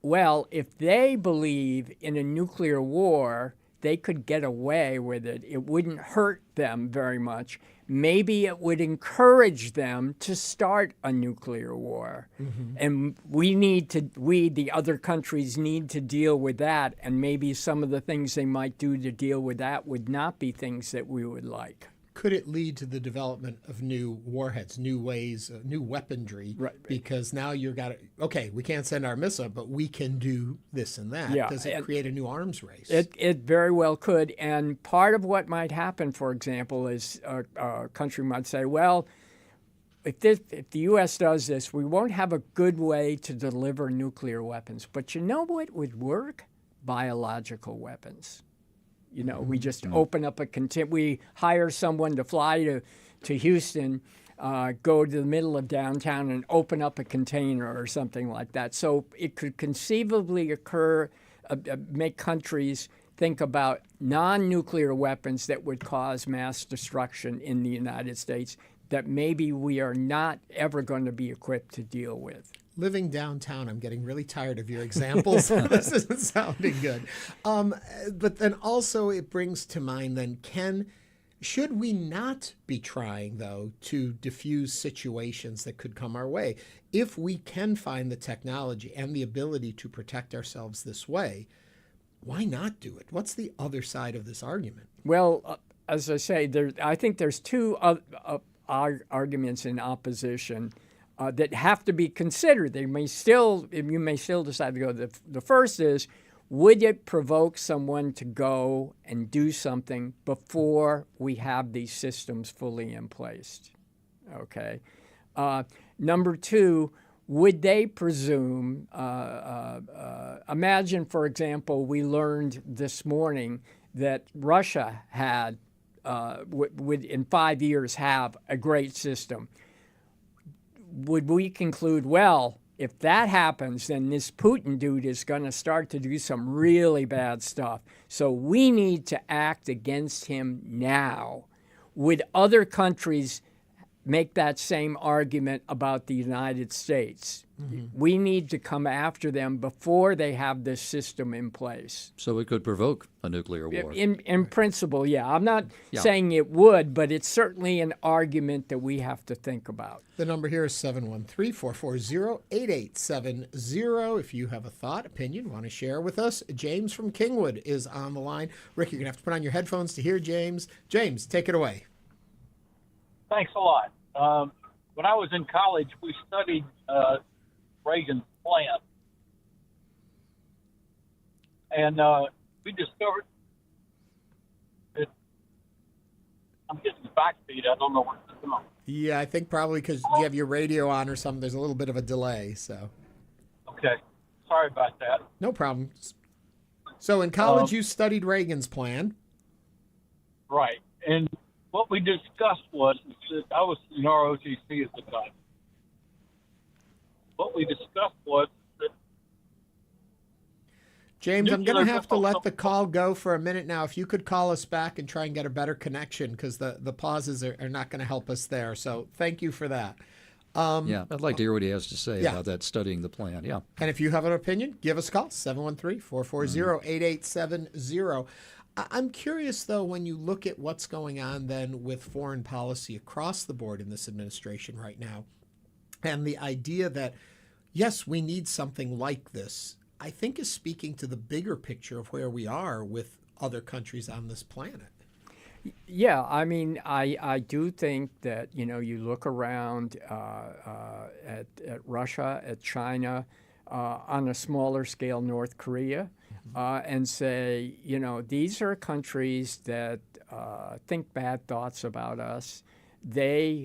well, if they believe in a nuclear war, they could get away with it. It wouldn't hurt them very much. Maybe it would encourage them to start a nuclear war. Mm-hmm. And we, the other countries, need to deal with that. And maybe some of the things they might do to deal with that would not be things that we would like. Could it lead to the development of new warheads, new ways, new weaponry? Right. Because now you've got to, okay, we can't send our missile, but we can do this and that. Yeah. Does it create a new arms race? It very well could. And part of what might happen, for example, is a country might say, well, if the U.S. does this, we won't have a good way to deliver nuclear weapons. But you know what would work? Biological weapons. You know, we just open up we hire someone to fly to Houston, go to the middle of downtown and open up a container or something like that. So it could conceivably make countries think about non-nuclear weapons that would cause mass destruction in the United States that maybe we are not ever going to be equipped to deal with. Living downtown, I'm getting really tired of your examples. This isn't sounding good. But then also it brings to mind then, should we not be trying, though, to diffuse situations that could come our way? If we can find the technology and the ability to protect ourselves this way, why not do it? What's the other side of this argument? Well, as I say, I think there's two arguments in opposition that have to be considered. You may still decide to go. The first is, would it provoke someone to go and do something before we have these systems fully in place? Okay. Number two, would they presume, imagine, for example, we learned this morning that Russia had, would in 5 years have a great system. Would we conclude, well, if that happens, then this Putin dude is going to start to do some really bad stuff. So we need to act against him now. Would other countries make that same argument about the United States? Mm-hmm. We need to come after them before they have this system in place. So it could provoke a nuclear war. In principle, yeah. I'm not saying it would, but it's certainly an argument that we have to think about. The number here is 713-440-8870. If you have a thought, opinion, want to share with us, James from Kingwood is on the line. Rick, you're going to have to put on your headphones to hear James. James, take it away. Thanks a lot. when I was in college, we studied Reagan's plan. And we discovered that I'm getting backbeat. I don't know what's going on. Yeah, I think probably because you have your radio on or something. There's a little bit of a delay. So. Okay. Sorry about that. No problem. So in college, you studied Reagan's plan. Right. And what we discussed was, I was in ROTC at the time. What we discussed was that James, I'm going to have to let the call go for a minute now. If you could call us back and try and get a better connection, because the pauses are not going to help us there. So thank you for that. Yeah, I'd like to hear what he has to say about that, studying the plan. Yeah. And if you have an opinion, give us a call, 713-440-8870. I'm curious, though, when you look at what's going on then with foreign policy across the board in this administration right now, and the idea that, yes, we need something like this, I think is speaking to the bigger picture of where we are with other countries on this planet. Yeah, I mean, I do think that, you look around at Russia, at China, on a smaller scale, North Korea, and say, these are countries that think bad thoughts about us.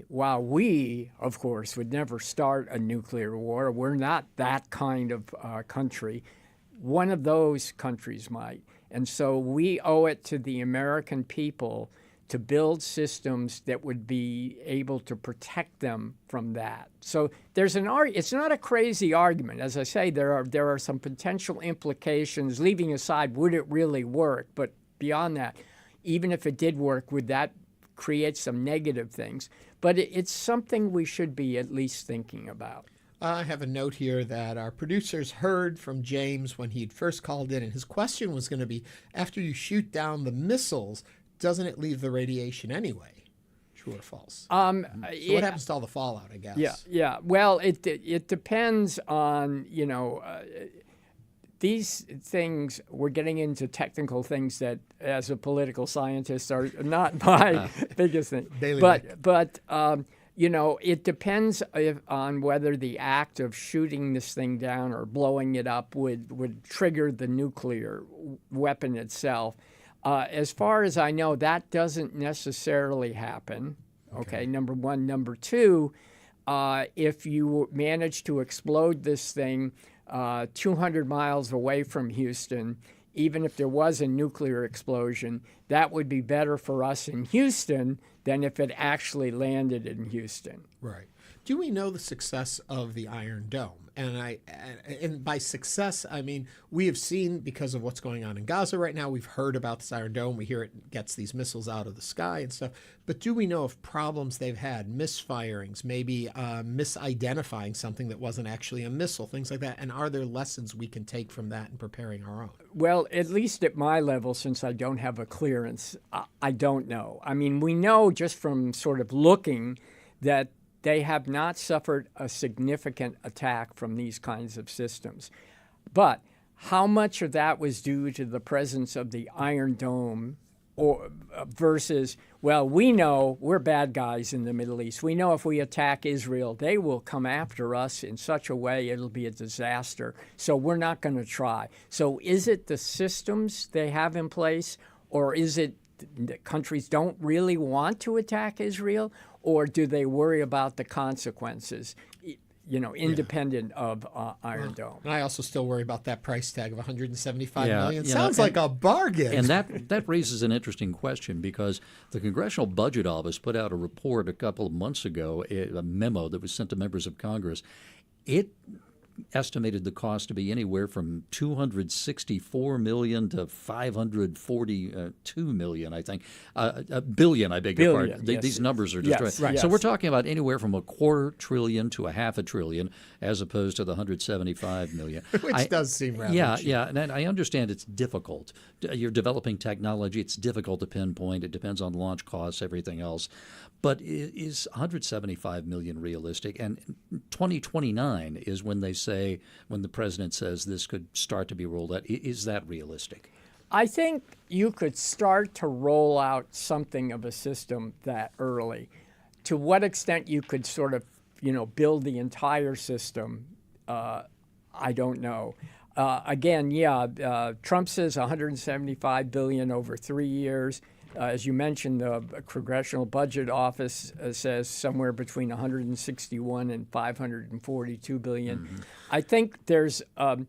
While we, of course, would never start a nuclear war, we're not that kind of country, one of those countries might. And so we owe it to the American people to build systems that would be able to protect them from that. So there's it's not a crazy argument. As I say, there are some potential implications, leaving aside would it really work, but beyond that, even if it did work, would that create some negative things? But it's something we should be at least thinking about. I have a note here that our producers heard from James when he'd first called in, and his question was going to be, after you shoot down the missiles, doesn't it leave the radiation anyway? True or false? So what happens to all the fallout, I guess? Yeah. Well, it depends on, these things, we're getting into technical things that, as a political scientist, are not my biggest thing. But it depends on whether the act of shooting this thing down or blowing it up would trigger the nuclear weapon itself. As far as I know, that doesn't necessarily happen. Okay, number one. Number two, if you manage to explode this thing 200 miles away from Houston, even if there was a nuclear explosion, that would be better for us in Houston than if it actually landed in Houston. Right. Do we know the success of the Iron Dome? And by success, I mean, we have seen, because of what's going on in Gaza right now, we've heard about this Iron Dome. We hear it gets these missiles out of the sky and stuff. But do we know of problems they've had, misfirings, maybe misidentifying something that wasn't actually a missile, things like that? And are there lessons we can take from that in preparing our own? Well, at least at my level, since I don't have a clearance, I don't know. I mean, we know just from sort of looking that they have not suffered a significant attack from these kinds of systems. But how much of that was due to the presence of the Iron Dome versus, well, we know we're bad guys in the Middle East. We know if we attack Israel, they will come after us in such a way it'll be a disaster. So we're not going to try. So is it the systems they have in place, or is it that countries don't really want to attack Israel, or do they worry about the consequences, independent of Iron Dome? And I also still worry about that price tag of $175 million. Sounds like a bargain. And that raises an interesting question, because the Congressional Budget Office put out a report a couple of months ago, a memo that was sent to members of Congress. It estimated the cost to be anywhere from $264 million to $542 million, I think. Billion, I beg your pardon. Yes. These numbers are just right. So we're talking about anywhere from $250 billion to $500 billion, as opposed to the $175 million. Which does seem rather cheap. Yeah, and I understand it's difficult. You're developing technology. It's difficult to pinpoint. It depends on launch costs, everything else. But is $175 million realistic? And 2029 is when they say, when the president says this could start to be rolled out. Is that realistic? I think you could start to roll out something of a system that early. To what extent you could sort of build the entire system, I don't know. Trump says $175 billion over 3 years. As you mentioned, the Congressional Budget Office says somewhere between 161 and 542 billion. Mm-hmm. I think there's an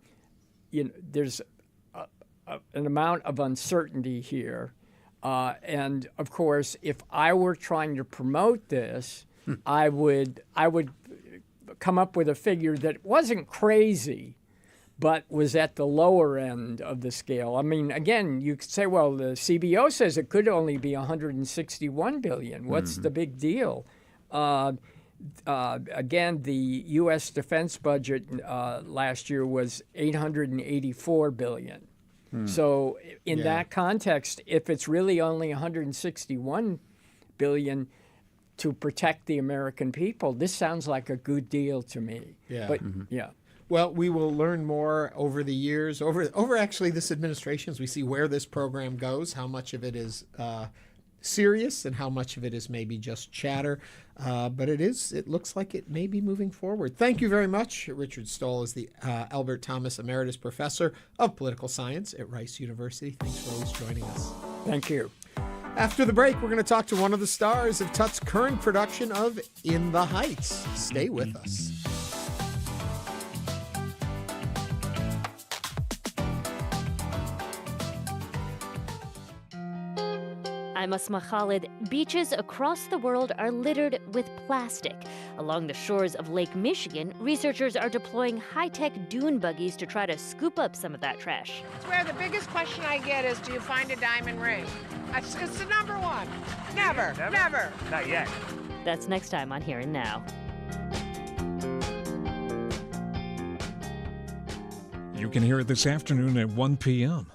amount of uncertainty here, and of course, if I were trying to promote this, I would come up with a figure that wasn't crazy, but was at the lower end of the scale. I mean, again, you could say, well, the CBO says it could only be 161 billion. What's the big deal? Again, the U.S. defense budget last year was 884 billion. So in that context, if it's really only 161 billion to protect the American people, this sounds like a good deal to me. Yeah. But Well, we will learn more over the years, over actually this administration, as we see where this program goes, how much of it is serious and how much of it is maybe just chatter. But it looks like it may be moving forward. Thank you very much. Richard Stoll is the Albert Thomas Emeritus Professor of Political Science at Rice University. Thanks for always joining us. Thank you. After the break, we're going to talk to one of the stars of TUT's current production of In the Heights. Stay with us. I'm Asma Khalid. Beaches across the world are littered with plastic. Along the shores of Lake Michigan, researchers are deploying high-tech dune buggies to try to scoop up some of that trash. It's where the biggest question I get is, do you find a diamond ring? It's the number one. Never. Not yet. That's next time on Here and Now. You can hear it this afternoon at 1 p.m.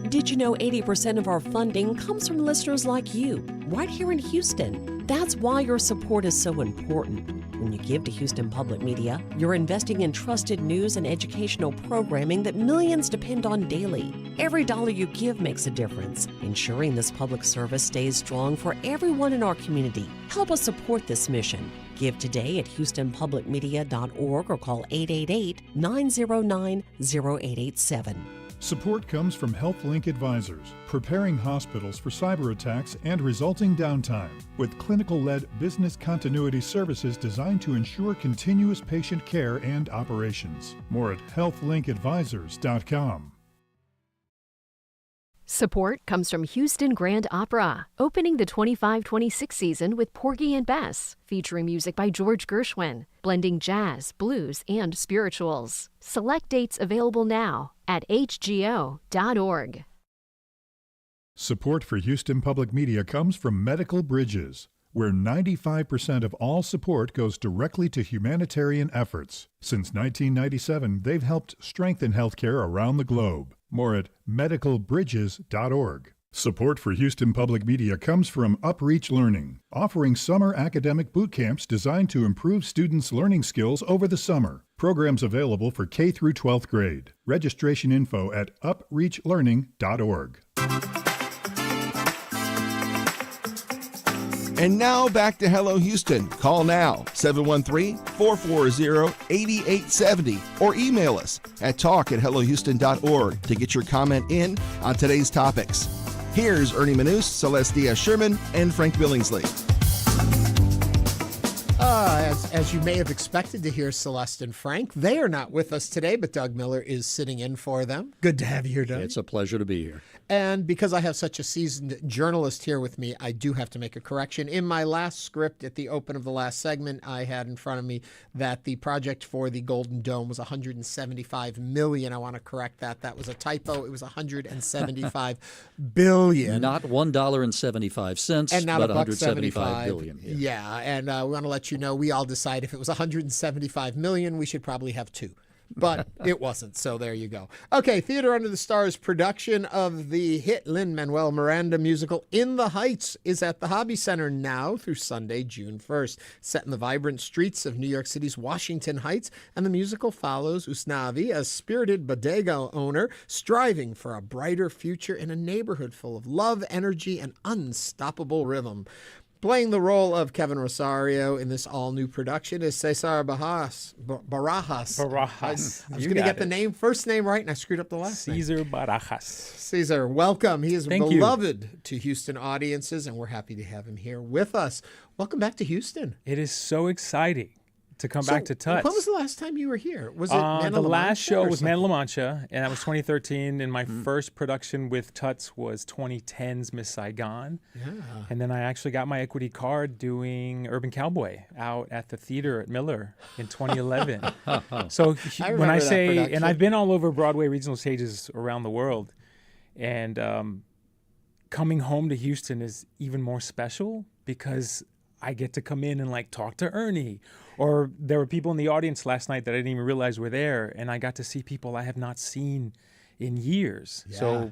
Did you know 80% of our funding comes from listeners like you, right here in Houston? That's why your support is so important. When you give to Houston Public Media, you're investing in trusted news and educational programming that millions depend on daily. Every dollar you give makes a difference, ensuring this public service stays strong for everyone in our community. Help us support this mission. Give today at houstonpublicmedia.org or call 888-909-0887. Support comes from HealthLink Advisors, preparing hospitals for cyber attacks and resulting downtime, with clinical-led business continuity services designed to ensure continuous patient care and operations. More at healthlinkadvisors.com. Support comes from Houston Grand Opera, opening the 25-26 season with Porgy and Bess, featuring music by George Gershwin, blending jazz, blues, and spirituals. Select dates available now at hgo.org. Support for Houston Public Media comes from Medical Bridges, where 95% of all support goes directly to humanitarian efforts. Since 1997, they've helped strengthen healthcare around the globe. More at medicalbridges.org. Support for Houston Public Media comes from UpReach Learning, offering summer academic boot camps designed to improve students' learning skills over the summer. Programs available for K through 12th grade. Registration info at upreachlearning.org. And now back to Hello Houston. Call now, 713-440-8870, or email us at talk@hellohouston.org to get your comment in on today's topics. Here's Ernie Manus, Celeste Diaz-Sherman, and Frank Billingsley. As you may have expected to hear Celeste and Frank, they are not with us today, but Doug Miller is sitting in for them. Good to have you here, Doug. It's a pleasure to be here. And because I have such a seasoned journalist here with me, I do have to make a correction. In my last script at the open of the last segment, I had in front of me that the project for the Golden Dome was $175 million. I want to correct that. That was a typo. It was $175 billion. Not $1.75, and not but $175 billion. Yeah, and we want to let you know we all decide if it was $175 million, we should probably have two. But it wasn't, so there you go. Okay, Theater Under the Stars production of the hit Lin-Manuel Miranda musical In the Heights is at the Hobby Center now through Sunday, June 1st. Set in the vibrant streets of New York City's Washington Heights, and the musical follows Usnavi, a spirited bodega owner striving for a brighter future in a neighborhood full of love, energy, and unstoppable rhythm. Playing the role of Kevin Rosario in this all-new production is Ceasar Barajas. I was going to get the first name right, and I screwed up the last name. Ceasar Barajas. Caesar, welcome. He is Thank beloved to Houston audiences, and we're happy to have him here with us. Welcome back to Houston. It is so exciting to come back to TUTS. When was the last time you were here? Was it Man the La last show was something? Man La Mancha, and that was 2013. And my first production with TUTS was 2010's Miss Saigon. Yeah. And then I actually got my equity card doing Urban Cowboy out at the theater at Miller in 2011. So when I say, and I've been all over Broadway regional stages around the world, and coming home to Houston is even more special because I get to come in and like talk to Ernie. Or there were people in the audience last night that I didn't even realize were there, and I got to see people I have not seen in years. Yeah. So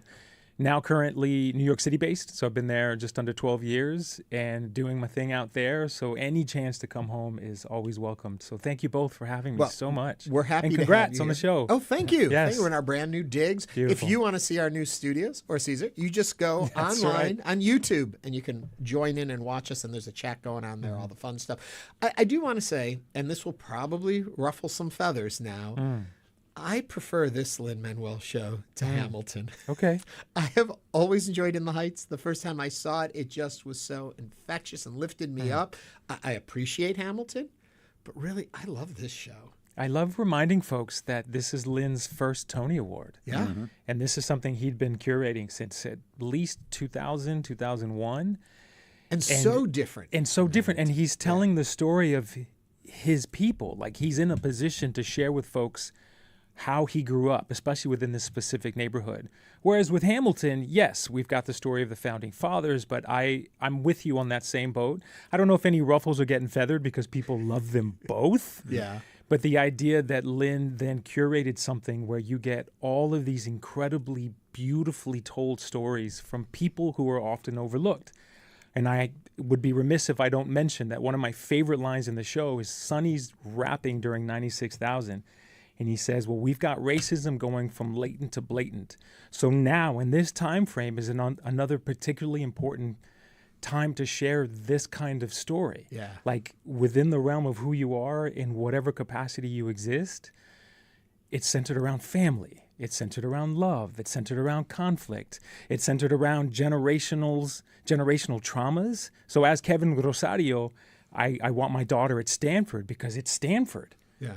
now currently New York City based, so I've been there just under 12 years and doing my thing out there. So any chance to come home is always welcomed. So thank you both for having me so much. We're happy and to have congrats you on the here. show. Oh, thank you. Yes. Thank you. We're in our brand new digs. Beautiful. If you want to see our new studios, or Caesar, you just go online on YouTube and you can join in and watch us, and there's a chat going on there, all the fun stuff. I do want to say, and this will probably ruffle some feathers now, I prefer this Lin-Manuel show to Hamilton. Okay. I have always enjoyed In the Heights. The first time I saw it, it just was so infectious and lifted me up. I appreciate Hamilton, but really, I love this show. I love reminding folks that this is Lin's first Tony Award. Yeah. And this is something he'd been curating since at least 2000, 2001. And so different. And so different. And he's telling the story of his people. Like he's in a position to share with folks how he grew up, especially within this specific neighborhood. Whereas with Hamilton, yes, we've got the story of the founding fathers, but I'm with you on that same boat. I don't know if any ruffles are getting feathered because people love them both. Yeah. But the idea that Lin then curated something where you get all of these incredibly beautifully told stories from people who are often overlooked. And I would be remiss if I don't mention that one of my favorite lines in the show is Sonny's rapping during 96,000. And he says, well, we've got racism going from latent to blatant. So now in this time frame is another particularly important time to share this kind of story. Yeah. Like within the realm of who you are in whatever capacity you exist, it's centered around family. It's centered around love. It's centered around conflict. It's centered around generational traumas. So as Kevin Rosario, I want my daughter at Stanford because it's Stanford. Yeah.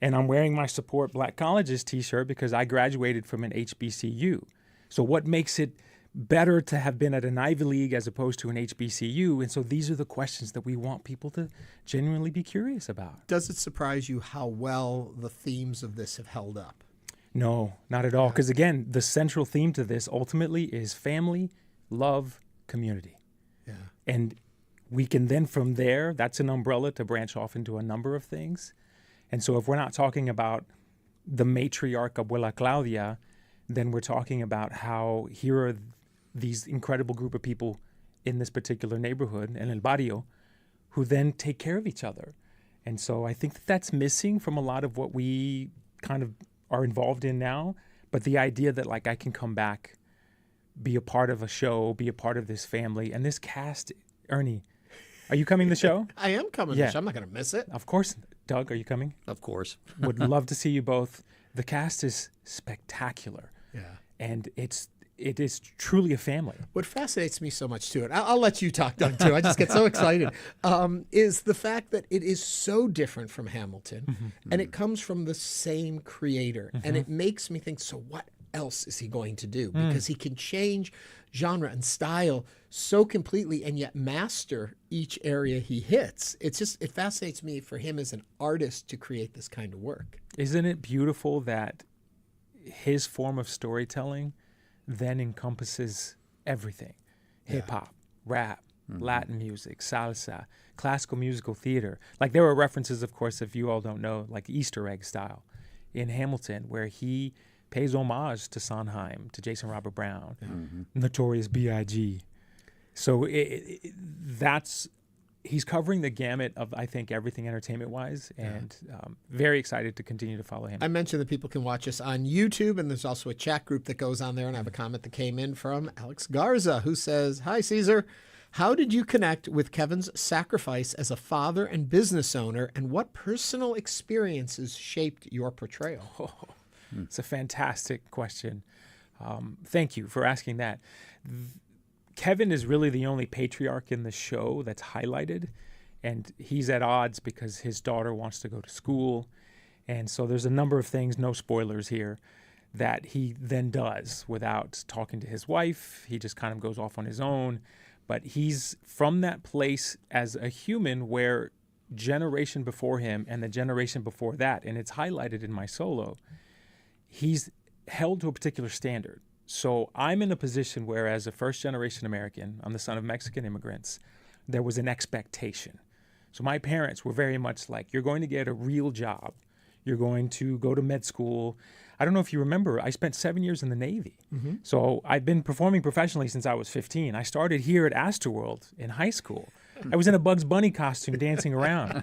And I'm wearing my Support Black Colleges t-shirt because I graduated from an HBCU. So what makes it better to have been at an Ivy League as opposed to an HBCU? And so these are the questions that we want people to genuinely be curious about. Does it surprise you how well the themes of this have held up? No, not at all. Because again, the central theme to this ultimately is family, love, community. Yeah. And we can then from there, that's an umbrella to branch off into a number of things. And so if we're not talking about the matriarch Abuela Claudia, then we're talking about how here are these incredible group of people in this particular neighborhood, in El Barrio, who then take care of each other. And so I think that that's missing from a lot of what we kind of are involved in now. But the idea that like I can come back, be a part of a show, be a part of this family, and this cast, Ernie, are you coming to the show? I am coming to the show. I'm not going to miss it. Of course. Doug, are you coming? Of course. Would love to see you both. The cast is spectacular. Yeah. And it is truly a family. What fascinates me so much too, and I'll let you talk, Doug, too. I just get so excited, is the fact that it is so different from Hamilton, and it comes from the same creator. And it makes me think, so what else is he going to do? Because he can change genre and style so completely and yet master each area he hits. It fascinates me for him as an artist to create this kind of work. Isn't it beautiful that his form of storytelling then encompasses everything? Hip hop, rap, Latin music, salsa, classical musical theater. Like there are references, of course, if you all don't know, like Easter egg style in Hamilton, where he pays homage to Sondheim, to Jason Robert Brown, Notorious B.I.G. So he's covering the gamut of, I think, everything entertainment-wise, and very excited to continue to follow him. I mentioned that people can watch us on YouTube, and there's also a chat group that goes on there, and I have a comment that came in from Alex Garza, who says, "Hi, Caesar. How did you connect with Kevin's sacrifice as a father and business owner, and what personal experiences shaped your portrayal? It's a fantastic question. Thank you for asking that. Kevin is really the only patriarch in the show that's highlighted, and he's at odds because his daughter wants to go to school. And so there's a number of things, no spoilers here, that he then does without talking to his wife. He just kind of goes off on his own. But he's from that place as a human where generation before him and the generation before that, and it's highlighted in my solo, he's held to a particular standard. So I'm in a position where, as a first-generation American, I'm the son of Mexican immigrants, there was an expectation. So my parents were very much like, you're going to get a real job. You're going to go to med school. I don't know if you remember, I spent 7 years in the Navy. Mm-hmm. So I've been performing professionally since I was 15. I started here at Astroworld in high school. I was in a Bugs Bunny costume dancing around.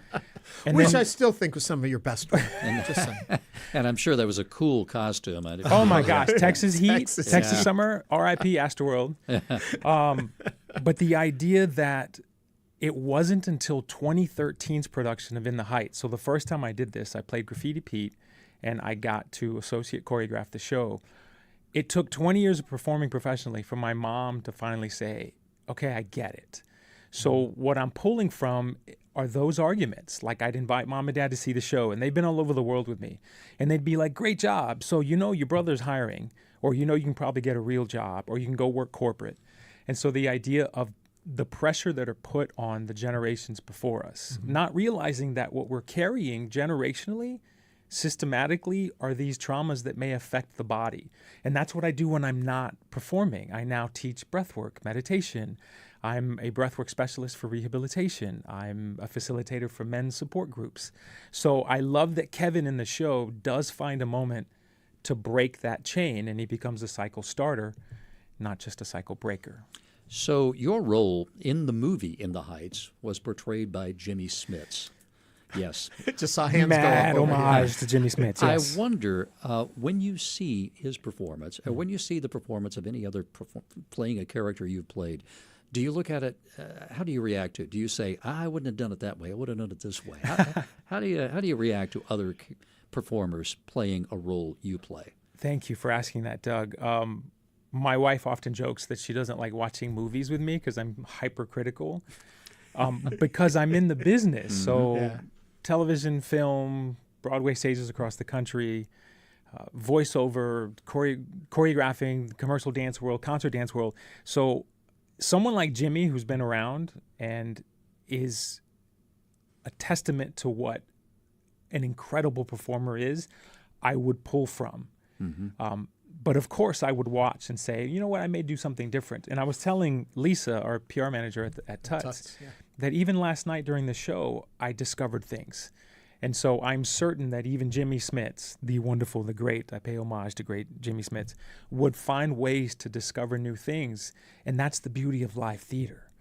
And Which then, I still think was some of your best work. Just saying. And I'm sure that was a cool costume. oh my gosh, Texas heat, Texas. Texas summer, R.I.P. Astroworld. But the idea that it wasn't until 2013's production of In the Heights. So the first time I did this, I played Graffiti Pete, and I got to associate choreograph the show. It took 20 years of performing professionally for my mom to finally say, okay, I get it. So what I'm pulling from are those arguments. Like, I'd invite mom and dad to see the show, and they've been all over the world with me. And they'd be like, great job. So you know your brother's hiring, or you know you can probably get a real job, or you can go work corporate. And so the idea of the pressure that are put on the generations before us, not realizing that what we're carrying generationally, systematically, are these traumas that may affect the body. And that's what I do when I'm not performing. I now teach breathwork, meditation. I'm a breathwork specialist for rehabilitation. I'm a facilitator for men's support groups. So I love that Kevin in the show does find a moment to break that chain, and he becomes a cycle starter, not just a cycle breaker. So your role in the movie In the Heights was portrayed by Jimmy Smits. Yes. Just saw hands Mad go up over homage to Jimmy Smits, yes. I wonder, when you see his performance, or when you see the performance of any other playing a character you've played, do you look at it, how do you react to it? Do you say, I wouldn't have done it that way, I would have done it this way? How do you react to other performers playing a role you play? Thank you for asking that, Doug. My wife often jokes that she doesn't like watching movies with me because I'm hypercritical, because I'm in the business. So television, film, Broadway stages across the country, voiceover, choreographing, commercial dance world, concert dance world. So someone like Jimmy, who's been around and is a testament to what an incredible performer is, I would pull from. But of course, I would watch and say, you know what, I may do something different. And I was telling Lisa, our PR manager at TUTS, that even last night during the show, I discovered things. And so I'm certain that even Jimmy Smits, the wonderful, the great, I pay homage to great Jimmy Smits, would find ways to discover new things. And that's the beauty of live theater.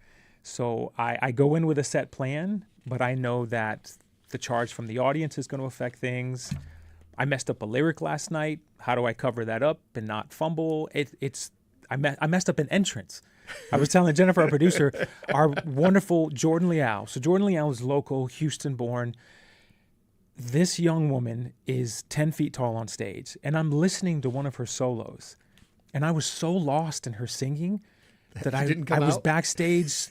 So I go in with a set plan, but I know that the charge from the audience is going to affect things. I messed up a lyric last night. How do I cover that up and not fumble? I messed up an entrance. I was telling Jennifer, our producer, our wonderful Jordan Leal. So Jordan Leal is local, Houston born. This young woman is 10 feet tall on stage, and I'm listening to one of her solos, and I was so lost in her singing that I was backstage,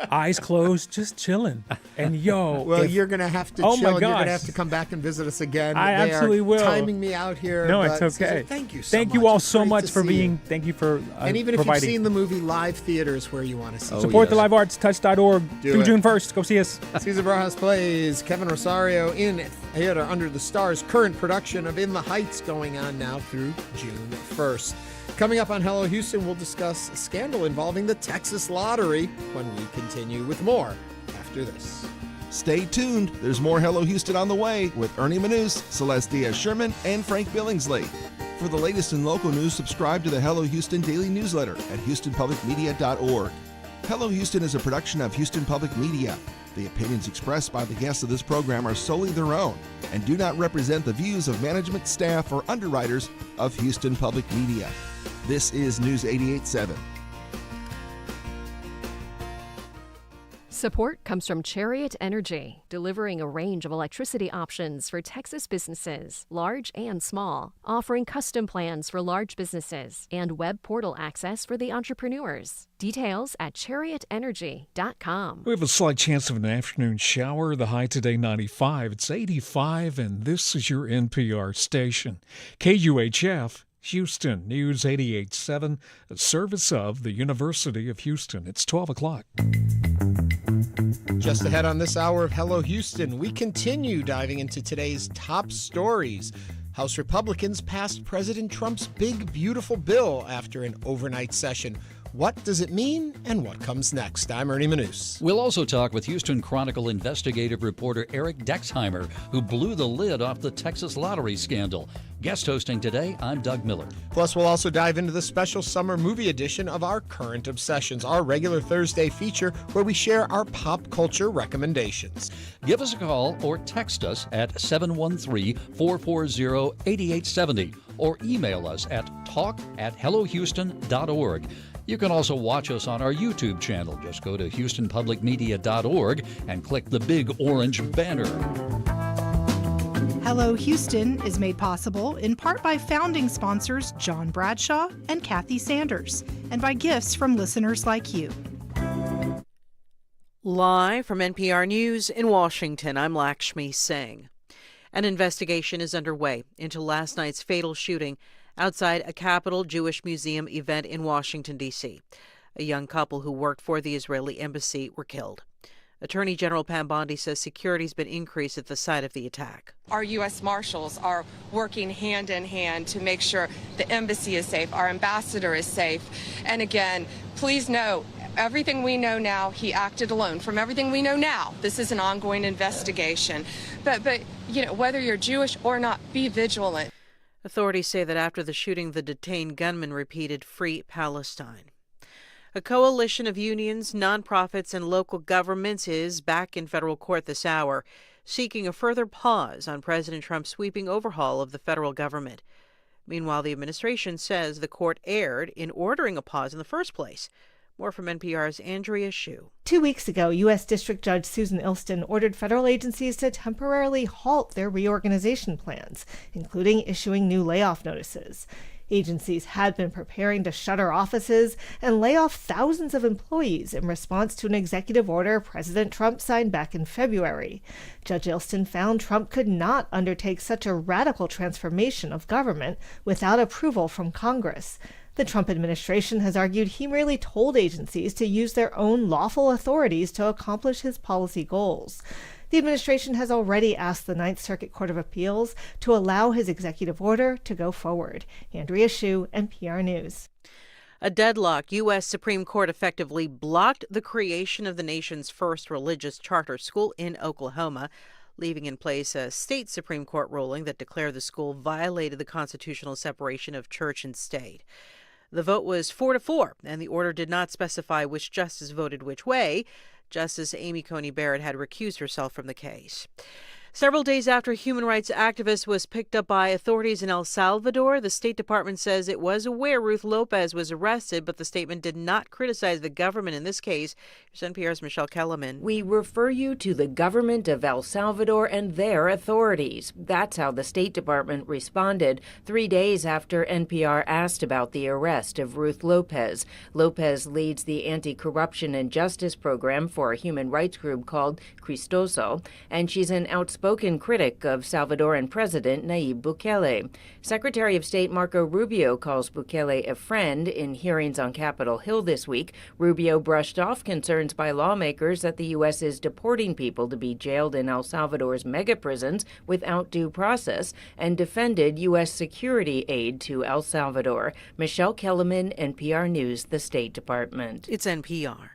eyes closed, just chilling. And well, you're going to have to chill. My You're gosh. going to have to come back and visit us again. I absolutely will. Timing me out here. No, it's okay. Thank you so much. Thank you all It's so great much to for see being, you. thank you for And even if providing. you've seen the movie, live theater is where you want to see it. Support the live arts, touch.org, through it. June 1st. Go see us. Ceasar Barajas plays Kevin Rosario in Theater Under the Stars, current production of In the Heights going on now through June 1st. Coming up on Hello Houston, we'll discuss a scandal involving the Texas lottery when we continue with more after this. Stay tuned. There's more Hello Houston on the way with Ernie Manous, Celeste Diaz-Sherman, and Frank Billingsley. For the latest in local news, subscribe to the Hello Houston daily newsletter at HoustonPublicMedia.org. Hello Houston is a production of Houston Public Media. The opinions expressed by the guests of this program are solely their own and do not represent the views of management, staff, or underwriters of Houston Public Media. This is News 88.7. Support comes from Chariot Energy, delivering a range of electricity options for Texas businesses, large and small, offering custom plans for large businesses and web portal access for the entrepreneurs. Details at chariotenergy.com. We have a slight chance of an afternoon shower. The high today 95. It's 85, and this is your NPR station. KUHF, Houston, News 88.7, a service of the University of Houston. It's 12 o'clock. Just ahead on this hour of Hello Houston, we continue diving into today's top stories. House Republicans passed President Trump's big, beautiful bill after an overnight session. What does it mean, and what comes next? I'm Ernie Manous. We'll also talk with Houston Chronicle investigative reporter Eric Dexheimer, who blew the lid off the Texas lottery scandal. Guest hosting today, I'm Doug Miller. Plus, we'll also dive into the special summer movie edition of Our Current Obsessions, our regular Thursday feature where we share our pop culture recommendations. Give us a call or text us at 713-440-8870 or email us at talk@hellohouston.org. You can also watch us on our YouTube channel. Just go to houstonpublicmedia.org and click the big orange banner. Hello Houston is made possible in part by founding sponsors John Bradshaw and Kathy Sanders, and by gifts from listeners like you. Live from NPR News in Washington, I'm Lakshmi Singh. An investigation is underway into last night's fatal shooting outside a Capitol Jewish Museum event in Washington, D.C. A young couple who worked for the Israeli embassy were killed. Attorney General Pam Bondi says security's been increased at the site of the attack. Our U.S. Marshals are working hand in hand to make sure the embassy is safe, our ambassador is safe. And again, please know, everything we know now, he acted alone. From everything we know now, this is an ongoing investigation. But you know, whether you're Jewish or not, be vigilant. Authorities say that after the shooting, the detained gunman repeated, "Free Palestine." A coalition of unions, nonprofits, and local governments is back in federal court this hour, seeking a further pause on President Trump's sweeping overhaul of the federal government. Meanwhile, the administration says the court erred in ordering a pause in the first place. More from NPR's Andrea Hsu. 2 weeks ago, U.S. District Judge Susan Ilston ordered federal agencies to temporarily halt their reorganization plans, including issuing new layoff notices. Agencies had been preparing to shutter offices and lay off thousands of employees in response to an executive order President Trump signed back in February. Judge Ilston found Trump could not undertake such a radical transformation of government without approval from Congress. The Trump administration has argued he merely told agencies to use their own lawful authorities to accomplish his policy goals. The administration has already asked the Ninth Circuit Court of Appeals to allow his executive order to go forward. Andrea Hsu, NPR News. A deadlock. U.S. Supreme Court effectively blocked the creation of the nation's first religious charter school in Oklahoma, leaving in place a state Supreme Court ruling that declared the school violated the constitutional separation of church and state. The vote was 4-4, and the order did not specify which justice voted which way. Justice Amy Coney Barrett had recused herself from the case. Several days after a human rights activist was picked up by authorities in El Salvador, the State Department says it was aware Ruth Lopez was arrested, but the statement did not criticize the government in this case. Here's NPR's Michelle Kellerman. We refer you to the government of El Salvador and their authorities. That's how the State Department responded 3 days after NPR asked about the arrest of Ruth Lopez. Lopez leads the anti-corruption and justice program for a human rights group called Cristoso, and she's an outspoken critic of Salvadoran President Nayib Bukele. Secretary of State Marco Rubio calls Bukele a friend in hearings on Capitol Hill this week. Rubio brushed off concerns by lawmakers that the U.S. is deporting people to be jailed in El Salvador's mega prisons without due process and defended U.S. security aid to El Salvador. Michelle Kellerman, NPR News, the State Department. It's NPR.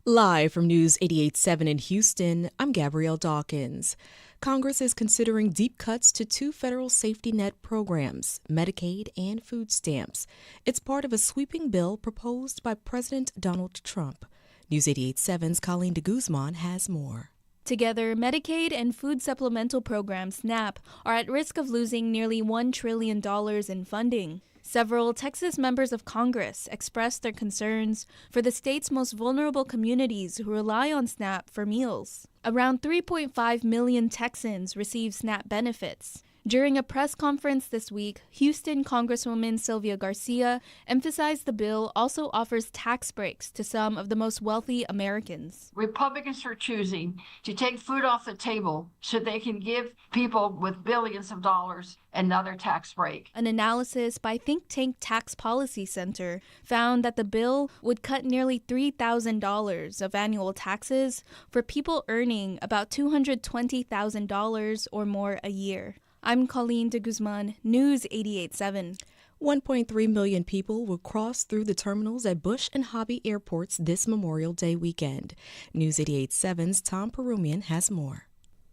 Live from News 88.7 in Houston, I'm Gabrielle Dawkins. Congress is considering deep cuts to two federal safety net programs, Medicaid and food stamps. It's part of a sweeping bill proposed by President Donald Trump. News 88.7's Colleen de Guzman has more. Together, Medicaid and food supplemental program SNAP are at risk of losing nearly $1 trillion in funding. Several Texas members of Congress expressed their concerns for the state's most vulnerable communities who rely on SNAP for meals. Around 3.5 million Texans receive SNAP benefits. During a press conference this week, Houston Congresswoman Sylvia Garcia emphasized the bill also offers tax breaks to some of the most wealthy Americans. Republicans are choosing to take food off the table so they can give people with billions of dollars another tax break. An analysis by think tank Tax Policy Center found that the bill would cut nearly $3,000 of annual taxes for people earning about $220,000 or more a year. I'm Colleen de Guzman, News 88.7. 1.3 million people will cross through the terminals at Bush and Hobby airports this Memorial Day weekend. News 88.7's Tom Perumian has more.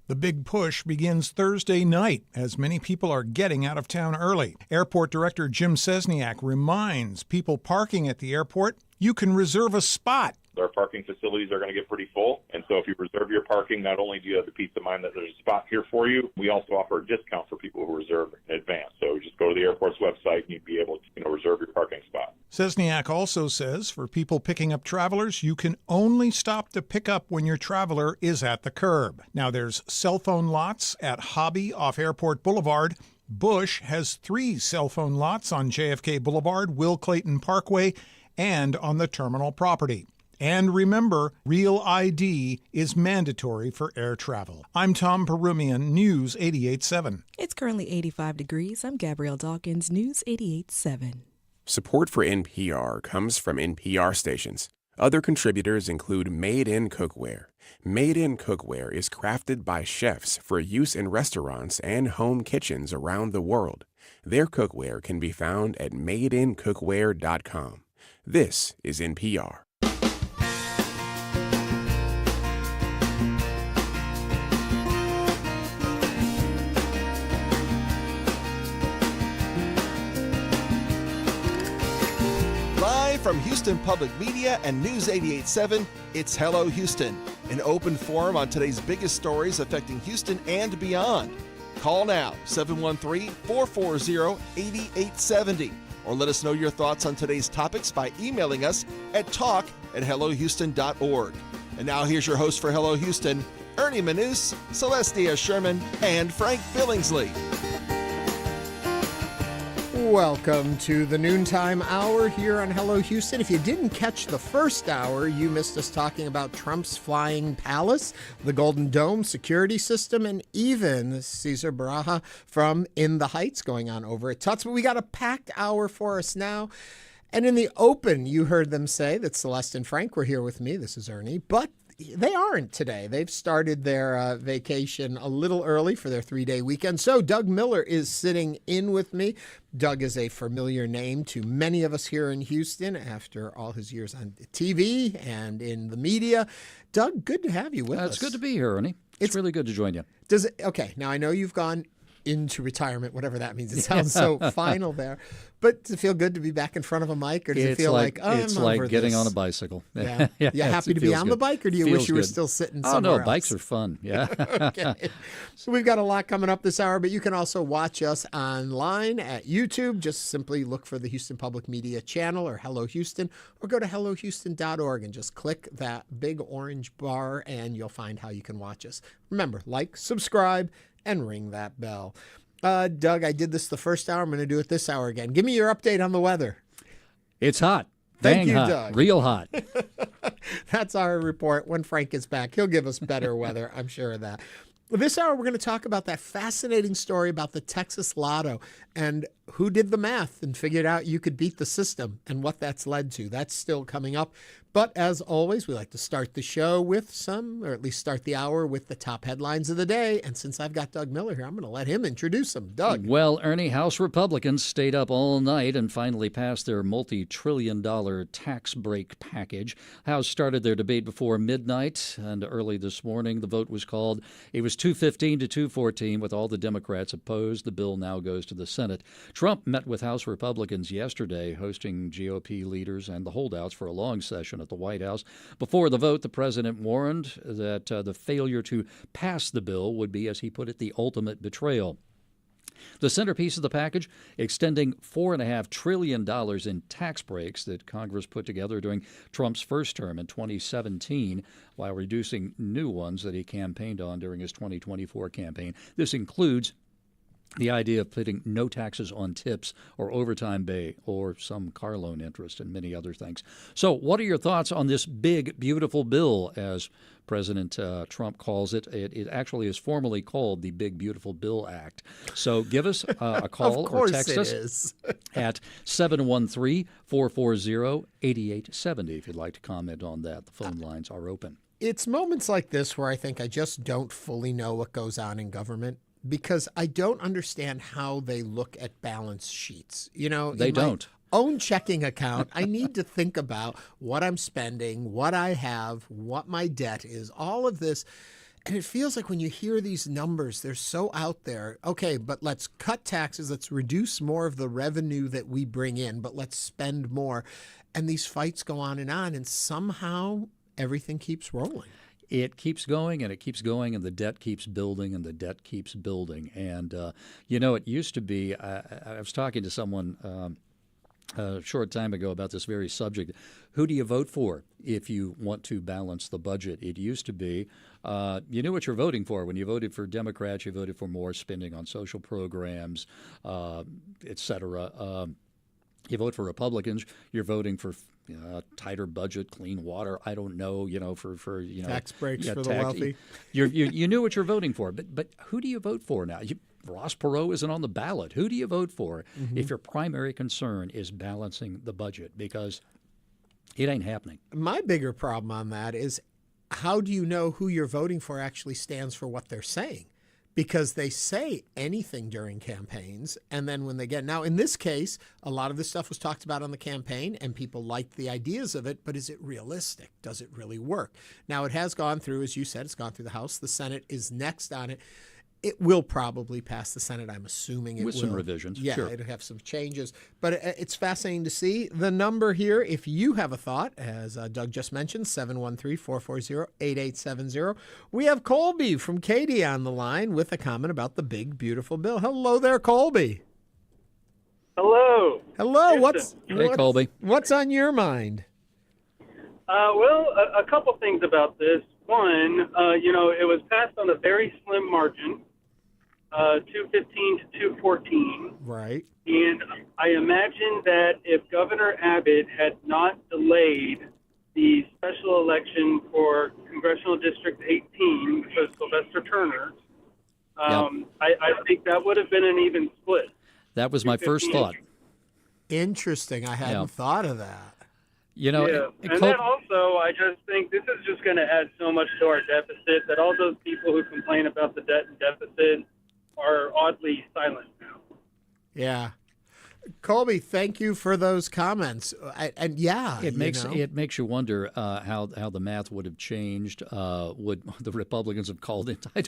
The big push begins Thursday night as many people are getting out of town early. Airport Director Jim Cesniak reminds people parking at the airport you can reserve a spot. Our parking facilities are going to get pretty full. And so if you reserve your parking, not only do you have the peace of mind that there's a spot here for you, we also offer a discount for people who reserve in advance. So just go to the airport's website and you'd be able to reserve your parking spot. Cesniak also says for people picking up travelers, you can only stop to pick up when your traveler is at the curb. Now there's cell phone lots at Hobby off Airport Boulevard. Bush has 3 cell phone lots on JFK Boulevard, Will Clayton Parkway, and on the terminal property. And remember, Real ID is mandatory for air travel. I'm Tom Perumian, News 88.7. It's currently 85 degrees. I'm Gabrielle Dawkins, News 88.7. Support for NPR comes from NPR stations. Other contributors include Made in Cookware. Made in Cookware is crafted by chefs for use in restaurants and home kitchens around the world. Their cookware can be found at madeincookware.com. This is NPR. From Houston Public Media and News 88.7, it's Hello Houston, an open forum on today's biggest stories affecting Houston and beyond. Call now, 713-440-8870, or let us know your thoughts on today's topics by emailing us at talk@hellohouston.org. And now here's your host for Hello Houston, Ernie Manous, Celestia Sherman, and Frank Billingsley. Welcome to the noontime hour here on Hello Houston. If you didn't catch the first hour, you missed us talking about Trump's flying palace, the Golden Dome security system, and even Ceasar Barajas from In the Heights going on over at TUTS. But we got a packed hour for us now. And in the open, you heard them say that Celeste and Frank were here with me. This is Ernie. But they aren't today. They've started their vacation a little early for their 3-day weekend. So Doug Miller is sitting in with me. Doug is a familiar name to many of us here in Houston after all his years on TV and in the media. Doug, good to have you with us. It's good to be here, Ernie. It's really good to join you. Okay, now I know you've gone into retirement, whatever that means. It sounds so final there. But does it feel good to be back in front of a mic, or does it feel like oh, it's I'm like over getting this? on a bicycle? Yeah. You happy to be on the bike, or do you wish you were still sitting somewhere else? Oh, no, bikes are fun. Yeah. Okay. So we've got a lot coming up this hour, but you can also watch us online at YouTube. Just simply look for the Houston Public Media channel or Hello Houston, or go to hellohouston.org and just click that big orange bar, and you'll find how you can watch us. Remember, like, subscribe, and ring that bell. Doug, I did this the first hour. I'm going to do it this hour again. Give me your update on the weather. It's hot. Thank you, hot. Doug. Real hot. That's our report. When Frank is back, he'll give us better weather. I'm sure of that. This hour, we're going to talk about that fascinating story about the Texas Lotto and who did the math and figured out you could beat the system and what that's led to. That's still coming up. But as always, we like to start the show with or at least start the hour with the top headlines of the day. And since I've got Doug Miller here, I'm going to let him introduce them. Doug. Well, Ernie, House Republicans stayed up all night and finally passed their multi-trillion-dollar tax break package. House started their debate before midnight, and early this morning the vote was called. It was 215 to 214 with all the Democrats opposed. The bill now goes to the Senate. Trump met with House Republicans yesterday, hosting GOP leaders and the holdouts for a long session at the White House. Before the vote, the president warned that the failure to pass the bill would be, as he put it, the ultimate betrayal. The centerpiece of the package, extending $4.5 trillion in tax breaks that Congress put together during Trump's first term in 2017, while reducing new ones that he campaigned on during his 2024 campaign. This includes the idea of putting no taxes on tips or overtime pay or some car loan interest and many other things. So what are your thoughts on this big, beautiful bill, as President Trump calls it? It actually is formally called the Big, Beautiful Bill Act. So give us a call or text us at 713-440-8870 if you'd like to comment on that. The phone lines are open. It's moments like this where I think I just don't fully know what goes on in government, because I don't understand how they look at balance sheets. You know, they don't. Own checking account, I need to think about what I'm spending, what I have, what my debt is, all of this. And it feels like when you hear these numbers, they're so out there. Okay, but let's cut taxes. Let's reduce more of the revenue that we bring in, but let's spend more. And these fights go on, and somehow everything keeps rolling. It keeps going and it keeps going, and the debt keeps building and the debt keeps building. And, it used to be, I was talking to someone a short time ago about this very subject. Who do you vote for if you want to balance the budget? It used to be you knew what you're voting for. When you voted for Democrats, you voted for more spending on social programs, et cetera. You vote for Republicans, you're voting for tighter budget, clean water. I don't know, for tax breaks for the wealthy. You knew what you're voting for, but who do you vote for now? Ross Perot isn't on the ballot. Who do you vote for if your primary concern is balancing the budget? Because it ain't happening. My bigger problem on that is, how do you know who you're voting for actually stands for what they're saying? Because they say anything during campaigns, and then when they get... Now, in this case, a lot of this stuff was talked about on the campaign, and people liked the ideas of it, but is it realistic? Does it really work? Now, it has gone through, as you said, it's gone through the House. The Senate is next on it. It will probably pass the Senate. I'm assuming it will. With some revisions, yeah, sure. It'll have some changes. But it's fascinating to see. The number here, if you have a thought, as Doug just mentioned, 713-440-8870. We have Colby from Katy on the line with a comment about the big, beautiful bill. Hello there, Colby. Hello. Hello. Hey, Colby. What's on your mind? A couple things about this. One, it was passed on a very slim margin, 215 to 214. Right. And I imagine that if Governor Abbott had not delayed the special election for Congressional District 18, which was Sylvester Turner, I think that would have been an even split. That was my first thought. Interesting. I hadn't thought of that. And then also, I just think this is just going to add so much to our deficit that all those people who complain about the debt and deficit are oddly silent now. Yeah. Colby, thank you for those comments. It makes you wonder how the math would have changed. Would the Republicans have called it? They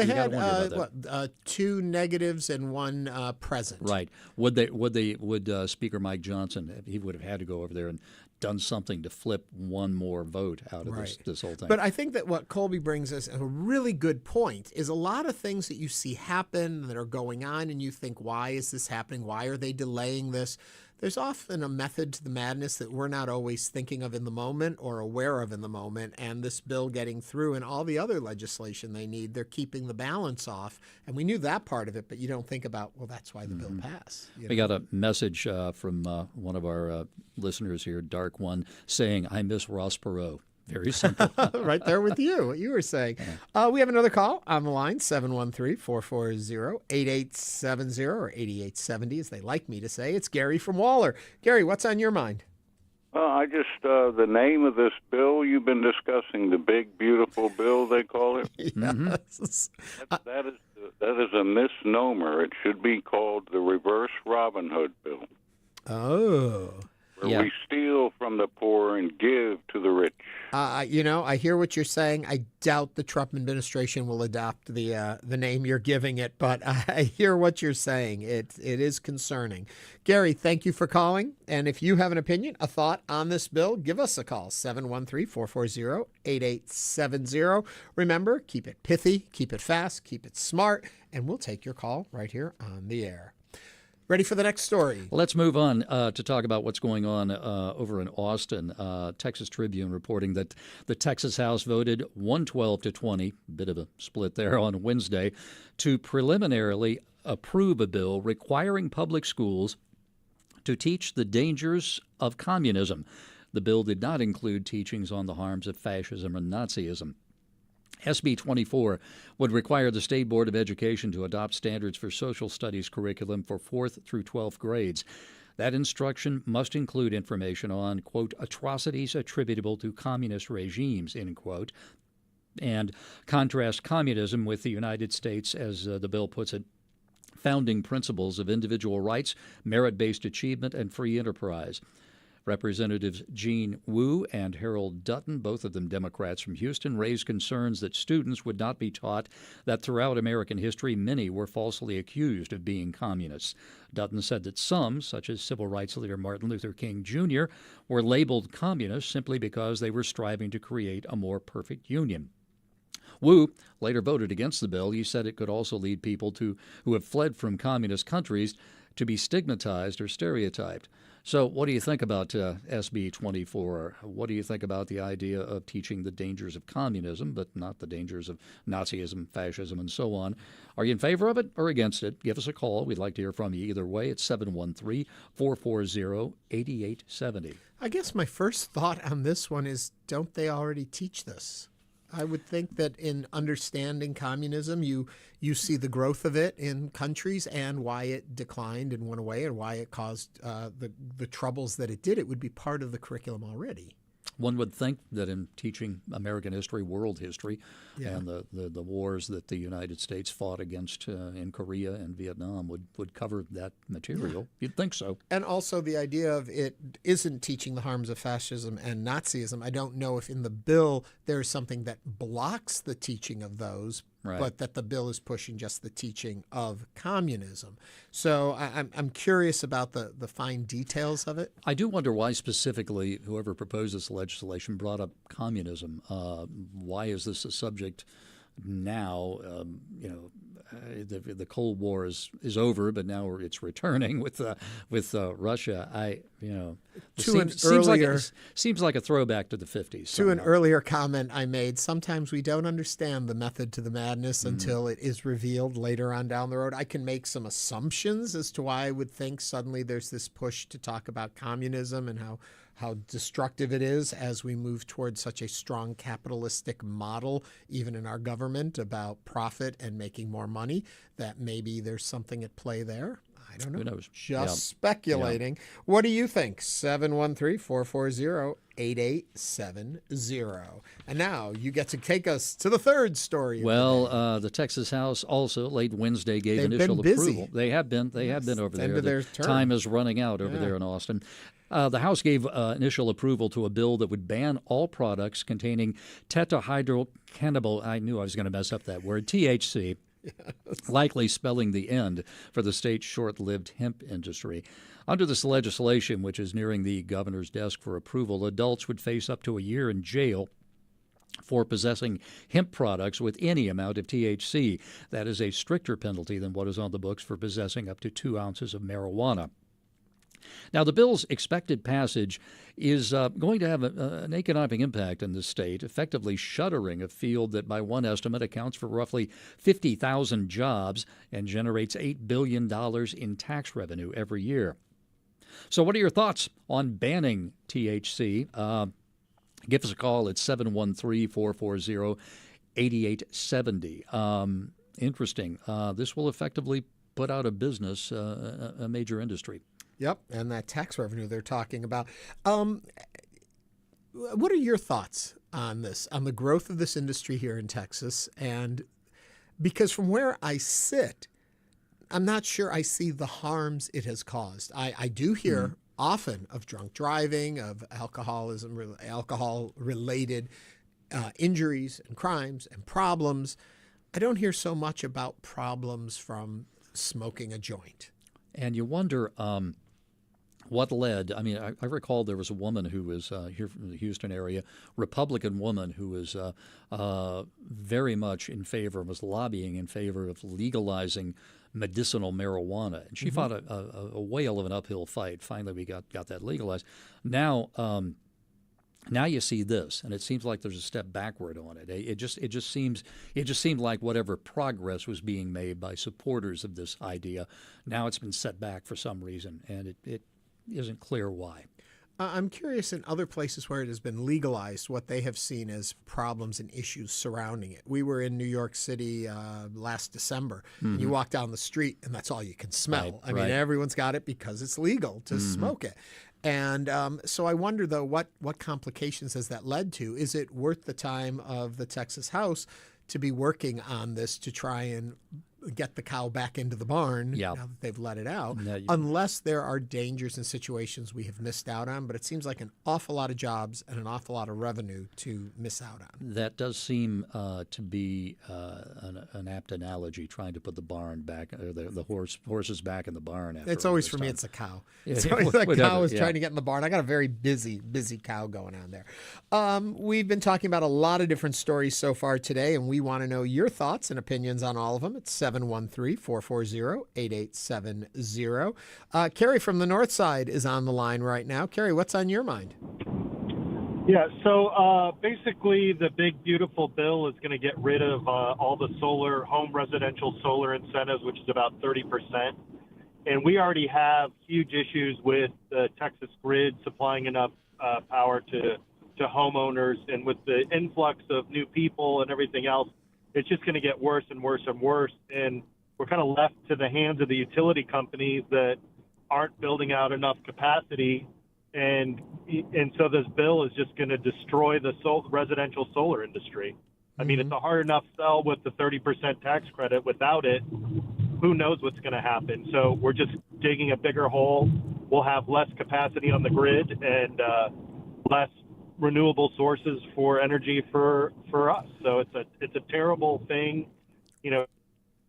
had two negatives and one present. Right. Would Speaker Mike Johnson? He would have had to go over there and done something to flip one more vote out of this whole thing. But I think that what Colby brings us a really good point is a lot of things that you see happen that are going on, and you think, why is this happening? Why are they delaying this? There's often a method to the madness that we're not always thinking of in the moment or aware of in the moment. And this bill getting through and all the other legislation they need, they're keeping the balance off. And we knew that part of it, but you don't think about, well, that's why the bill passed. We got a message from one of our listeners here, Dark One, saying, I miss Ross Perot. Very simple. Right there with you, what you were saying. We have another call on the line, 713-440-8870 or 8870, as they like me to say. It's Gary from Waller. Gary, what's on your mind? I just, the name of this bill you've been discussing, the big, beautiful bill, they call it. Yes. That is a misnomer. It should be called the Reverse Robin Hood Bill. Oh. Where we steal from the poor and give to the rich. I hear what you're saying. I doubt the Trump administration will adopt the name you're giving it, but I hear what you're saying. It is concerning. Gary, thank you for calling. And if you have an opinion, a thought on this bill, give us a call, 713-440-8870. Remember, keep it pithy, keep it fast, keep it smart, and we'll take your call right here on the air. Ready for the next story? Let's move on to talk about what's going on over in Austin. Texas Tribune reporting that the Texas House voted 112 to 20, bit of a split there on Wednesday, to preliminarily approve a bill requiring public schools to teach the dangers of communism. The bill did not include teachings on the harms of fascism and Nazism. SB 24 would require the State Board of Education to adopt standards for social studies curriculum for 4th through 12th grades. That instruction must include information on, quote, atrocities attributable to communist regimes, end quote, and contrast communism with the United States, as the bill puts it, founding principles of individual rights, merit-based achievement, and free enterprise. Representatives Gene Wu and Harold Dutton, both of them Democrats from Houston, raised concerns that students would not be taught that throughout American history many were falsely accused of being communists. Dutton said that some, such as civil rights leader Martin Luther King Jr., were labeled communists simply because they were striving to create a more perfect union. Wu later voted against the bill. He said it could also lead people who have fled from communist countries to be stigmatized or stereotyped. So what do you think about SB 24? What do you think about the idea of teaching the dangers of communism, but not the dangers of Nazism, fascism, and so on? Are you in favor of it or against it? Give us a call. We'd like to hear from you either way. It's 713-440-8870. I guess my first thought on this one is, don't they already teach this? I would think that in understanding communism, you see the growth of it in countries and why it declined and went away and why it caused the troubles that it did. It would be part of the curriculum already. One would think that in teaching American history, world history, and the wars that the United States fought against in Korea and Vietnam would cover that material. Yeah. You'd think so. And also the idea of it isn't teaching the harms of fascism and Nazism. I don't know if in the bill there's something that blocks the teaching of those, right, but that the bill is pushing just the teaching of communism. So I'm curious about the fine details of it. I do wonder why specifically whoever proposed this legislation brought up communism. Why is this a subject now? The Cold War is over, but now it's returning with Russia. Seems like a throwback to the 50s. To an earlier comment I made, sometimes we don't understand the method to the madness until it is revealed later on down the road. I can make some assumptions as to why I would think suddenly there's this push to talk about communism and how destructive it is as we move towards such a strong capitalistic model, even in our government, about profit and making more money, that maybe there's something at play there. I don't know. Who knows? Just speculating. Yeah. What do you think? 713-440-8870. And now you get to take us to the third story. Well, the Texas House also late Wednesday gave initial approval. They have been over there. Their time is running out over there in Austin. The House gave initial approval to a bill that would ban all products containing tetrahydrocannabinol. I knew I was going to mess up that word, THC. Yes. Likely spelling the end for the state's short-lived hemp industry. Under this legislation, which is nearing the governor's desk for approval, adults would face up to a year in jail for possessing hemp products with any amount of THC. That is a stricter penalty than what is on the books for possessing up to 2 ounces of marijuana. Now, the bill's expected passage is going to have an economic impact in the state, effectively shuttering a field that, by one estimate, accounts for roughly 50,000 jobs and generates $8 billion in tax revenue every year. So what are your thoughts on banning THC? Give us a call at 713-440-8870. Interesting. This will effectively put out of business a major industry. Yep, and that tax revenue they're talking about. What are your thoughts on this, on the growth of this industry here in Texas? And because from where I sit, I'm not sure I see the harms it has caused. I do hear often of drunk driving, of alcoholism, alcohol-related injuries and crimes and problems. I don't hear so much about problems from smoking a joint. And you wonder what led. I mean, I recall there was a woman who was here from the Houston area, Republican woman who was very much in favor, was lobbying in favor of legalizing medicinal marijuana. And she fought a whale of an uphill fight. Finally, we got that legalized. Now you see this, and it seems like there's a step backward on it. It just seemed like whatever progress was being made by supporters of this idea, now it's been set back for some reason, and it isn't clear why. I'm curious in other places where it has been legalized, what they have seen as problems and issues surrounding it. We were in New York City last December, and you walk down the street, and that's all you can smell. I mean, everyone's got it because it's legal to smoke it. And so I wonder, though, what complications has that led to? Is it worth the time of the Texas House to be working on this to try and get the cow back into the barn now that they've let it out, unless there are dangers and situations we have missed out on? But it seems like an awful lot of jobs and an awful lot of revenue to miss out on. That does seem to be an apt analogy, trying to put the barn back, or the horses back in the barn. After it's always, for me, it's a cow. It's always that cow is trying to get in the barn. I got a very busy cow going on there. We've been talking about a lot of different stories so far today, and we want to know your thoughts and opinions on all of them. It's 713-440-8870. Carrie from the north side is on the line right now. Carrie, what's on your mind? Yeah, so basically the big, beautiful bill is going to get rid of all the home residential solar incentives, which is about 30%. And we already have huge issues with the Texas grid supplying enough power to homeowners. And with the influx of new people and everything else, it's just going to get worse and worse and worse. And we're kind of left to the hands of the utility companies that aren't building out enough capacity. And so this bill is just going to destroy the residential solar industry. I mean, it's a hard enough sell with the 30% tax credit. Without it, who knows what's going to happen? So we're just digging a bigger hole. We'll have less capacity on the grid and less renewable sources for energy for us. So it's a terrible thing,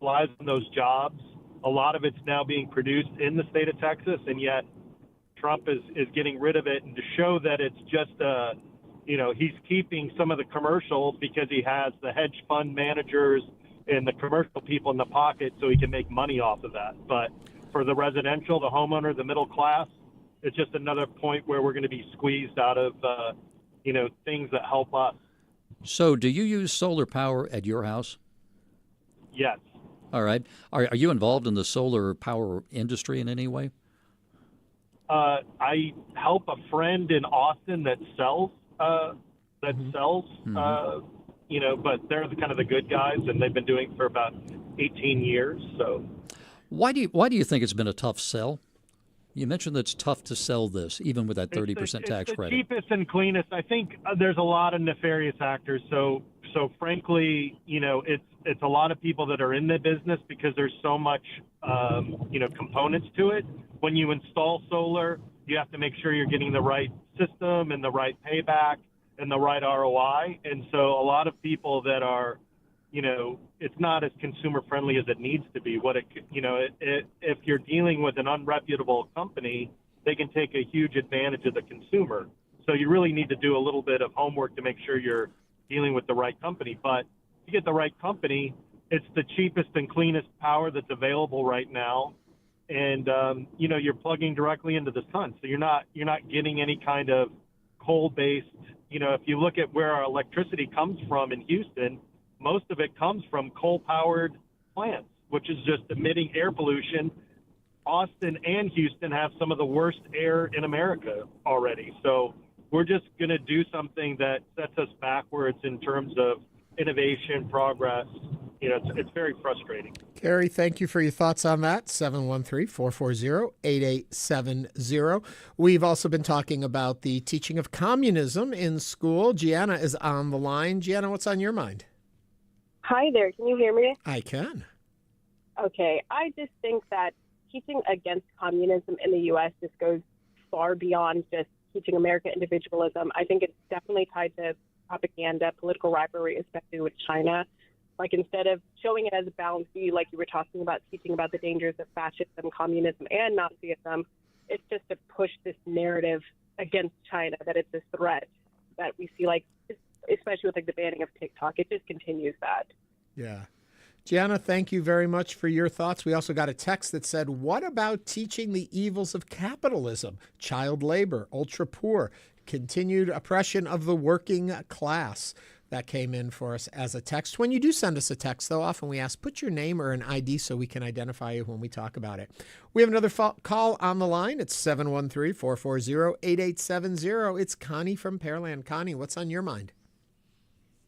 relies on those jobs. A lot of it's now being produced in the state of Texas, and yet Trump is getting rid of it. And to show that it's just he's keeping some of the commercials because he has the hedge fund managers and the commercial people in the pocket so he can make money off of that. But for the residential, the homeowner, the middle class, it's just another point where we're going to be squeezed out of things that help us. So do you use solar power at your house? Yes. All right. Are you involved in the solar power industry in any way? I help a friend in Austin that sells, but they're kind of the good guys, and they've been doing it for about 18 years. So why do you think it's been a tough sell? You mentioned that it's tough to sell this, even with that 30% tax credit. It's the cheapest and cleanest. I think there's a lot of nefarious actors. So frankly, it's a lot of people that are in the business because there's so much, components to it. When you install solar, you have to make sure you're getting the right system and the right payback and the right ROI. And so a lot of people that are, it's not as consumer friendly as it needs to be. If you're dealing with an unreputable company, they can take a huge advantage of the consumer. So you really need to do a little bit of homework to make sure you're dealing with the right company. But if you get the right company, it's the cheapest and cleanest power that's available right now. And, you're plugging directly into the sun. So you're not getting any kind of coal-based, if you look at where our electricity comes from in Houston, most of it comes from coal-powered plants, which is just emitting air pollution. Austin and Houston have some of the worst air in America already. So we're just going to do something that sets us backwards in terms of innovation, progress. It's very frustrating. Carrie, thank you for your thoughts on that. 713-440-8870. We've also been talking about the teaching of communism in school. Gianna is on the line. Gianna, what's on your mind? Hi there. Can you hear me? I can. Okay. I just think that teaching against communism in the U.S. just goes far beyond just teaching American individualism. I think it's definitely tied to propaganda, political rivalry, especially with China. Like, instead of showing it as a balanced view, like you were talking about, teaching about the dangers of fascism, communism, and Nazism, it's just to push this narrative against China that it's a threat that we see, like, especially with like the banning of TikTok. It just continues that. Yeah. Gianna, thank you very much for your thoughts. We also got a text that said, what about teaching the evils of capitalism, child labor, ultra poor, continued oppression of the working class? That came in for us as a text. When you do send us a text, though, often we ask, put your name or an ID so we can identify you when we talk about it. We have another call on the line. It's 713-440-8870. It's Connie from Pearland. Connie, what's on your mind?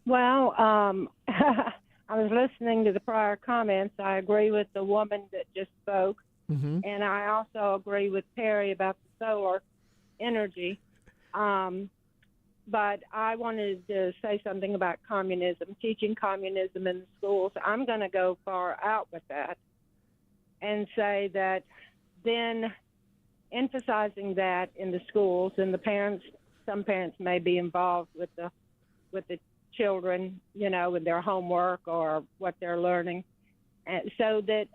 Well, I was listening to the prior comments. I agree with the woman that just spoke. Mm-hmm. And I also agree with Perry about the solar energy. But I wanted to say something about communism, teaching communism in the schools. I'm going to go far out with that and say that then emphasizing that in the schools, and the parents, some parents may be involved with the children, you know, with their homework or what they're learning, and so that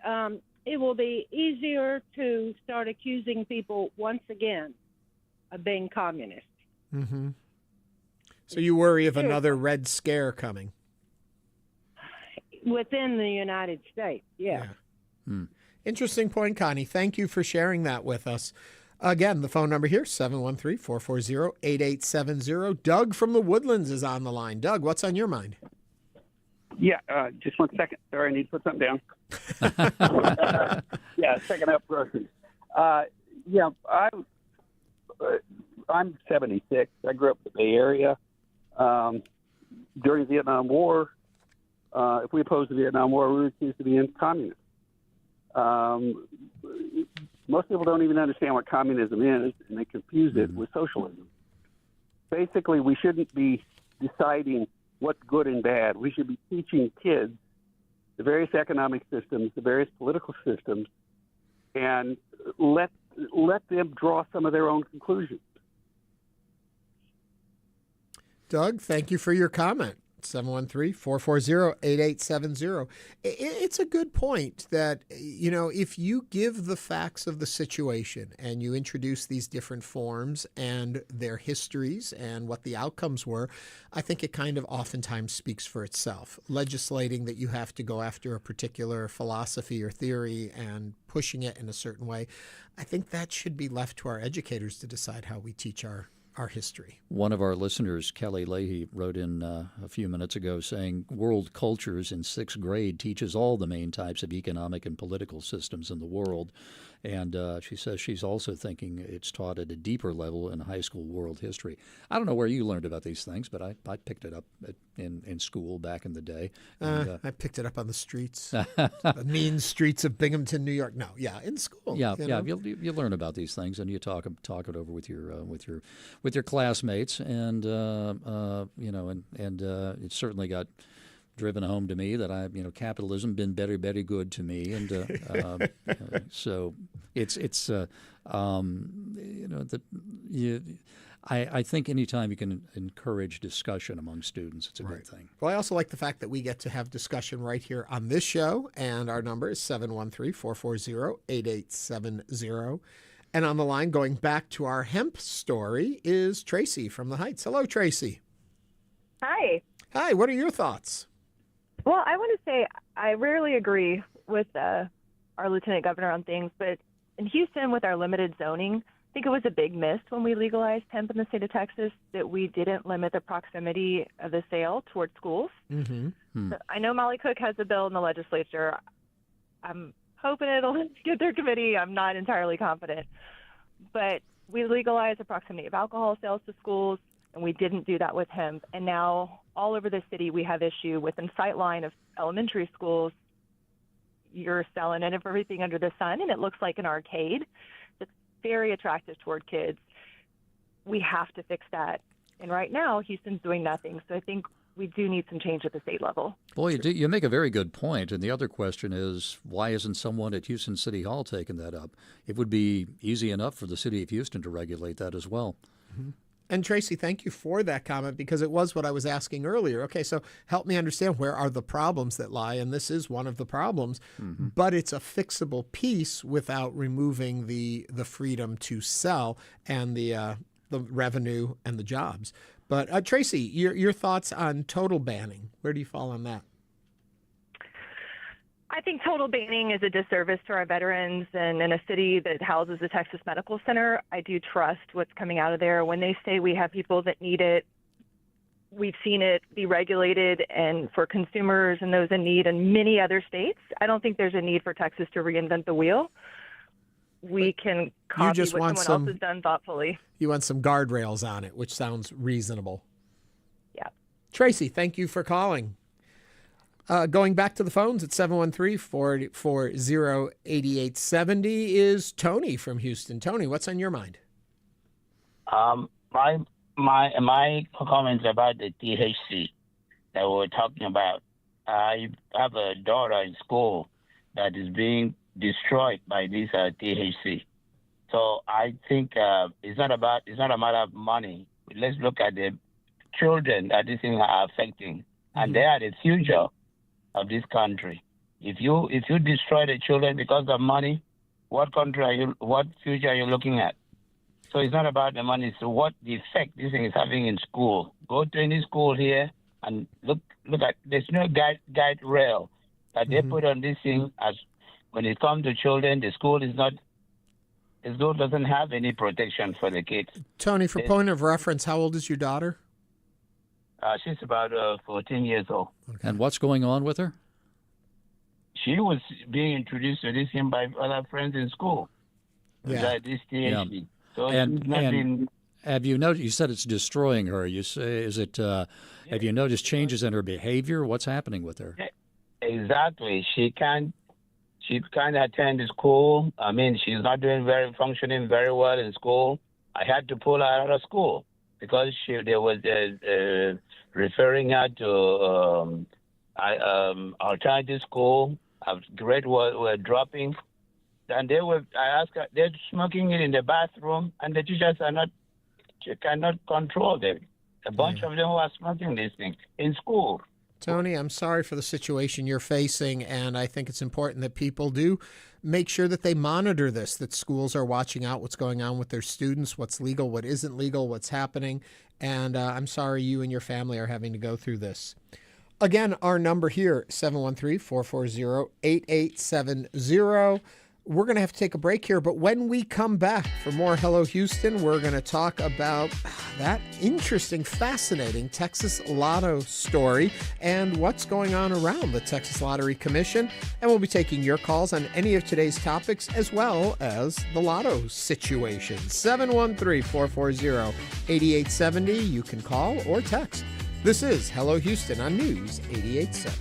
it will be easier to start accusing people once again of being communist. Mm-hmm. So you worry of another Red Scare coming? Within the United States, yeah. Interesting point, Connie. Thank you for sharing that with us. Again, the phone number here, 713-440-8870. Doug from the Woodlands is on the line. Doug, what's on your mind? Yeah, just 1 second. Sorry, I need to put something down. Yeah, second up groceries. I'm 76. I grew up in the Bay Area. During the Vietnam War, if we opposed the Vietnam War, we were accused of being communist. Most people don't even understand what communism is, and they confuse it with socialism. Basically, we shouldn't be deciding what's good and bad. We should be teaching kids the various economic systems, the various political systems, and let them draw some of their own conclusions. Doug, thank you for your comment. 713-440-8870. It's a good point that, you know, if you give the facts of the situation and you introduce these different forms and their histories and what the outcomes were, I think it kind of oftentimes speaks for itself. Legislating that you have to go after a particular philosophy or theory and pushing it in a certain way, I think that should be left to our educators to decide how we teach our history. One of our listeners, Kelly Leahy, wrote in a few minutes ago saying world cultures in 6th grade teaches all the main types of economic and political systems in the world. And she says she's also thinking it's taught at a deeper level in high school world history. I don't know where you learned about these things, but I picked it up in school back in the day. And, I picked it up on the streets, the mean streets of Binghamton, New York. No, in school. Yeah. You learn about these things, and you talk it over with your classmates, and it certainly got driven home to me that capitalism been very, very good to me, and so I think anytime you can encourage discussion among students, it's a good thing. Well, I also like the fact that we get to have discussion right here on this show, and our number is 713-440-8870. And on the line, going back to our hemp story, is Tracy from the Heights. Hello, Tracy. Hi. Hi, what are your thoughts? Well, I want to say I rarely agree with our lieutenant governor on things, but in Houston, with our limited zoning, I think it was a big miss when we legalized hemp in the state of Texas that we didn't limit the proximity of the sale towards schools. Mm-hmm. So I know Molly Cook has a bill in the legislature. I'm hoping it'll get their committee. I'm not entirely confident. But we legalized the proximity of alcohol sales to schools, and we didn't do that with hemp. And now all over the city we have issue within sight line of elementary schools. You're selling it of everything under the sun, and it looks like an arcade. It's very attractive toward kids. We have to fix that. And right now, Houston's doing nothing. So I think we do need some change at the state level. Boy, you make a very good point. And the other question is, why isn't someone at Houston City Hall taking that up? It would be easy enough for the city of Houston to regulate that as well. Mm-hmm. And Tracy, thank you for that comment, because it was what I was asking earlier. Okay, so help me understand, where are the problems that lie? And this is one of the problems, but it's a fixable piece without removing the freedom to sell and the revenue and the jobs. But Tracy, your thoughts on total banning? Where do you fall on that? I think total banning is a disservice to our veterans, and in a city that houses the Texas Medical Center, I do trust what's coming out of there. When they say we have people that need it, we've seen it be regulated, and for consumers and those in need in many other states, I don't think there's a need for Texas to reinvent the wheel. We can copy what someone else has done thoughtfully. You want some guardrails on it, which sounds reasonable. Yeah. Tracy, thank you for calling. Going back to the phones at 713-440-8870 is Tony from Houston. Tony, what's on your mind? My comments about the THC that we're talking about. I have a daughter in school that is being destroyed by this THC. So I think it's not a matter of money. Let's look at the children that these things are affecting, and they are the future of this country. If you destroy the children because of money, what future are you looking at? So it's not about the money. So what the effect this thing is having in school? Go to any school here and look at. There's no guide rail that they put on this thing. As when it comes to children, the school doesn't have any protection for the kids. Tony, for point of reference, how old is your daughter? She's about 14 years old. Okay. And what's going on with her? She was being introduced to this thing by other friends in school. This THC. Yeah. So and have you noticed? You said it's destroying her. You say, is it? Have you noticed changes in her behavior? What's happening with her? Exactly. She can't attend school. I mean, she's not functioning very well in school. I had to pull her out of school because they was referring her to alternative school. Grades were dropping, and I asked her, they're smoking it in the bathroom, and the teachers cannot control them. A bunch of them were smoking this thing in school. Tony, I'm sorry for the situation you're facing, and I think it's important that people do make sure that they monitor this, that schools are watching out what's going on with their students, what's legal, what isn't legal, what's happening, and I'm sorry you and your family are having to go through this. Again, our number here, 713-440-8870. We're going to have to take a break here, but when we come back for more Hello Houston, we're going to talk about that interesting, fascinating Texas Lotto story and what's going on around the Texas Lottery Commission. And we'll be taking your calls on any of today's topics as well as the Lotto situation. 713-440-8870. You can call or text. This is Hello Houston on News 88.7.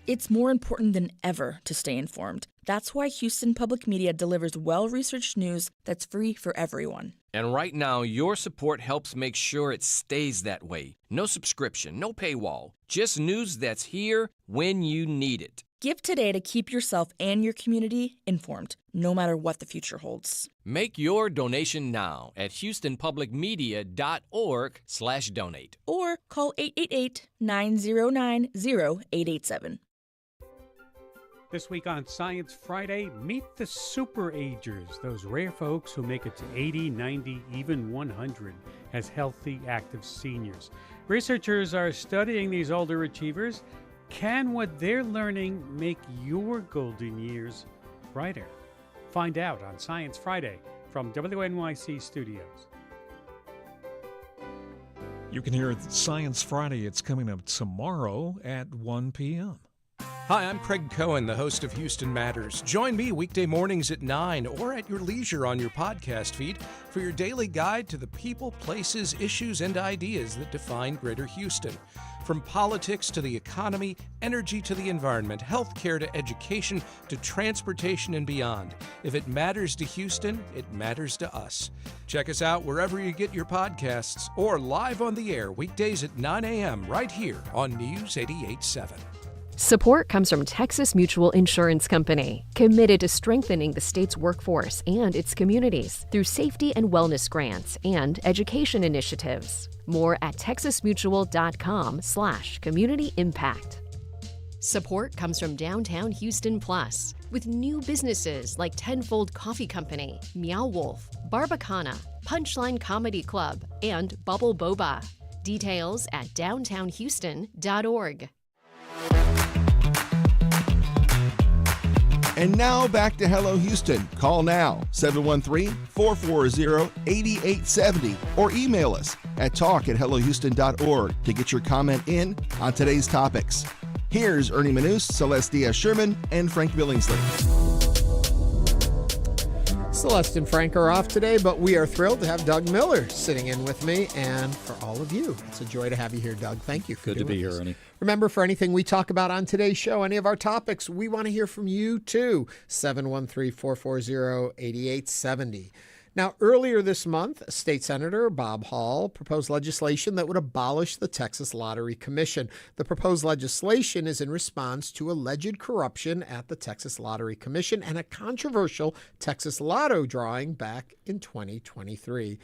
It's more important than ever to stay informed. That's why Houston Public Media delivers well-researched news that's free for everyone. And right now, your support helps make sure it stays that way. No subscription, no paywall, just news that's here when you need it. Give today to keep yourself and your community informed, no matter what the future holds. Make your donation now at houstonpublicmedia.org/donate. Or call 888-909-0887. This week on Science Friday, meet the super agers, those rare folks who make it to 80, 90, even 100 as healthy, active seniors. Researchers are studying these older achievers. Can what they're learning make your golden years brighter? Find out on Science Friday from WNYC Studios. You can hear Science Friday. It's coming up tomorrow at 1 p.m. Hi, I'm Craig Cohen, the host of Houston Matters. Join me weekday mornings at 9 or at your leisure on your podcast feed for your daily guide to the people, places, issues, and ideas that define Greater Houston. From politics to the economy, energy to the environment, healthcare to education to transportation and beyond. If it matters to Houston, it matters to us. Check us out wherever you get your podcasts or live on the air weekdays at 9 a.m. right here on News 88.7. Support comes from Texas Mutual Insurance Company, committed to strengthening the state's workforce and its communities through safety and wellness grants and education initiatives. More at texasmutual.com/community impact. Support comes from Downtown Houston Plus, with new businesses like Tenfold Coffee Company, Meow Wolf, Barbacana, Punchline Comedy Club, and Bubble Boba. Details at downtownhouston.org. And now back to Hello Houston. Call now, 713-440-8870, or email us at talk@hellohouston.org to get your comment in on today's topics. Here's Ernie Manus, Celeste Diaz-Sherman, and Frank Billingsley. Celeste and Frank are off today, but we are thrilled to have Doug Miller sitting in with me and for all of you. It's a joy to have you here, Doug. Thank you for Good to be here, this. Ernie. Remember, for anything we talk about on today's show, any of our topics, we want to hear from you too. 713-440-8870. Now, earlier this month, State Senator Bob Hall proposed legislation that would abolish the Texas Lottery Commission. The proposed legislation is in response to alleged corruption at the Texas Lottery Commission and a controversial Texas Lotto drawing back in 2023.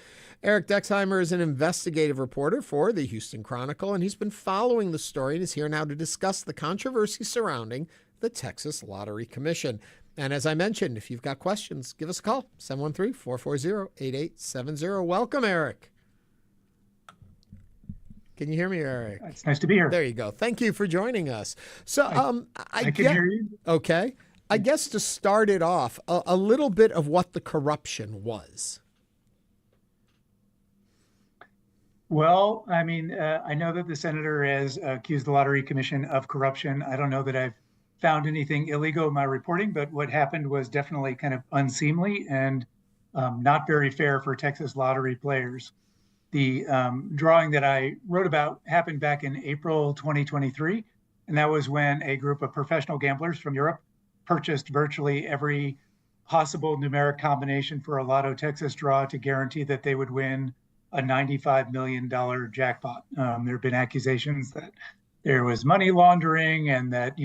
Eric Dexheimer is an investigative reporter for the Houston Chronicle, and he's been following the story and is here now to discuss the controversy surrounding the Texas Lottery Commission. And as I mentioned, if you've got questions, give us a call, 713-440-8870. Welcome, Eric. Can you hear me, Eric? It's nice to be here. There you go. Thank you for joining us. So I can hear you. Okay. I guess to start it off, a little bit of what the corruption was. Well, I mean, I know that the senator has accused the Lottery Commission of corruption. I don't know that I've found anything illegal in my reporting, but what happened was definitely kind of unseemly and not very fair for Texas lottery players. The drawing that I wrote about happened back in April 2023, and that was when a group of professional gamblers from Europe purchased virtually every possible numeric combination for a Lotto Texas draw to guarantee that they would win a $95 million jackpot. There have been accusations that there was money laundering and that,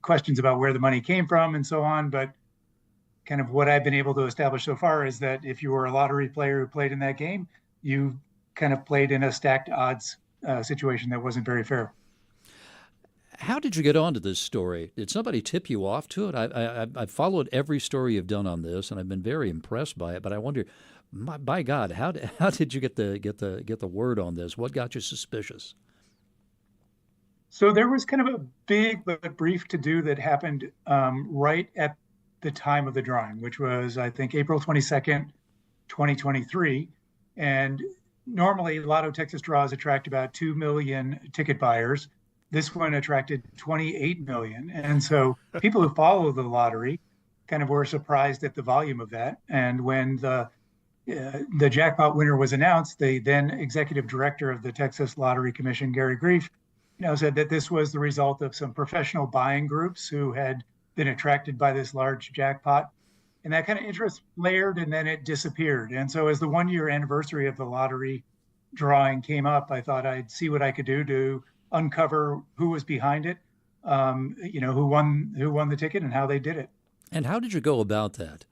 questions about where the money came from and so on. But kind of what I've been able to establish so far is that if you were a lottery player who played in that game, you kind of played in a stacked odds situation that wasn't very fair. How did you get onto this story? Did somebody tip you off to it? I've followed every story you've done on this, and I've been very impressed by it. But I wonder, by God, how did you get the word on this? What got you suspicious? So there was kind of a big but brief to-do that happened right at the time of the drawing, which was, I think, April 22nd, 2023. And normally, Lotto Texas draws attract about 2 million ticket buyers. This one attracted 28 million. And so people who follow the lottery kind of were surprised at the volume of that. And when the jackpot winner was announced, the then executive director of the Texas Lottery Commission, Gary Grief, said that this was the result of some professional buying groups who had been attracted by this large jackpot. And that kind of interest layered and then it disappeared. And so as the 1-year anniversary of the lottery drawing came up, I thought I'd see what I could do to uncover who was behind it, who won the ticket and how they did it. And how did you go about that?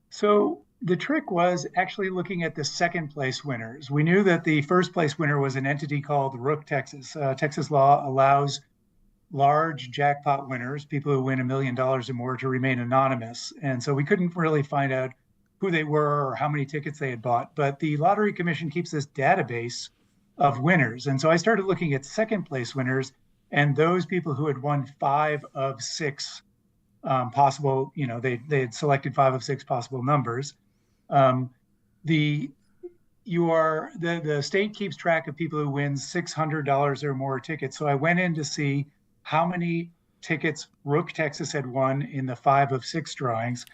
So the trick was actually looking at the second place winners. We knew that the first place winner was an entity called Rook Texas. Texas law allows large jackpot winners, people who win $1 million or more, to remain anonymous. And so we couldn't really find out who they were or how many tickets they had bought. But the Lottery Commission keeps this database of winners. And so I started looking at second place winners and those people who had won 5 of 6 possible, they had selected 5 of 6 possible numbers. The state keeps track of people who win $600 or more tickets. So I went in to see how many tickets Rook Texas had won in the 5 of 6 drawings,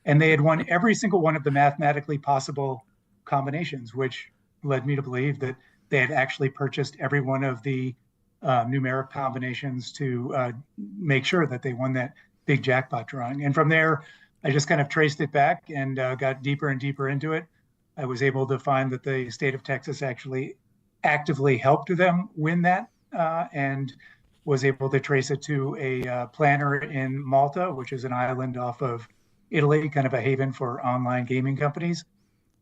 and they had won every single one of the mathematically possible combinations, which led me to believe that they had actually purchased every one of the numeric combinations to make sure that they won that big jackpot drawing. And from there, I just kind of traced it back and got deeper and deeper into it. I was able to find that the state of Texas actually actively helped them win that and was able to trace it to a planner in Malta, which is an island off of Italy, kind of a haven for online gaming companies.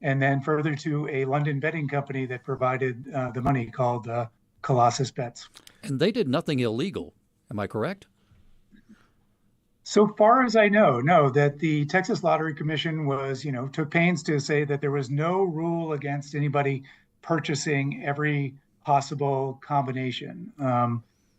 And then further to a London betting company that provided the money called Colossus Bets. And they did nothing illegal. Am I correct? So far as I know, no, that the Texas Lottery Commission was, took pains to say that there was no rule against anybody purchasing every possible combination.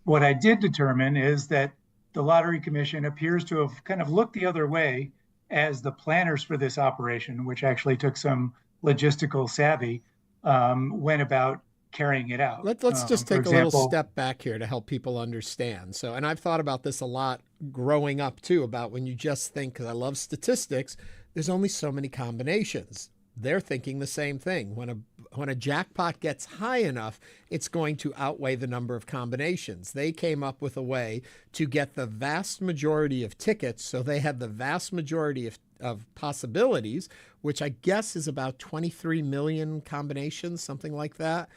What I did determine is that the Lottery Commission appears to have kind of looked the other way as the planners for this operation, which actually took some logistical savvy, went about carrying it out. Let's just take a little step back here to help people understand. So, and I've thought about this a lot growing up too, about when you just think, because I love statistics, there's only so many combinations. They're thinking the same thing. When a jackpot gets high enough, it's going to outweigh the number of combinations. They came up with a way to get the vast majority of tickets, so they had the vast majority of possibilities, which I guess is about 23 million combinations, something like that.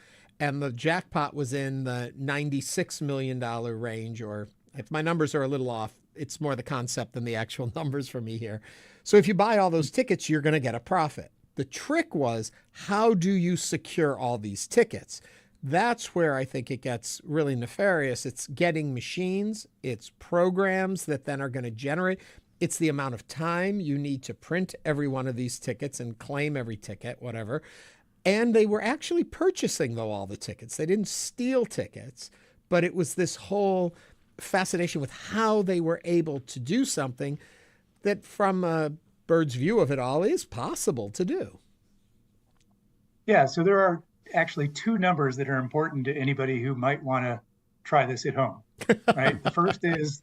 And the jackpot was in the $96 million range, or if my numbers are a little off, it's more the concept than the actual numbers for me here. So if you buy all those tickets, you're going to get a profit. The trick was, how do you secure all these tickets? That's where I think it gets really nefarious. It's getting machines, it's programs that then are going to generate. It's the amount of time you need to print every one of these tickets and claim every ticket, whatever. And they were actually purchasing, though, all the tickets. They didn't steal tickets, but it was this whole fascination with how they were able to do something that, from a bird's view of it all, is possible to do. Yeah, so there are actually two numbers that are important to anybody who might want to try this at home, right? The first is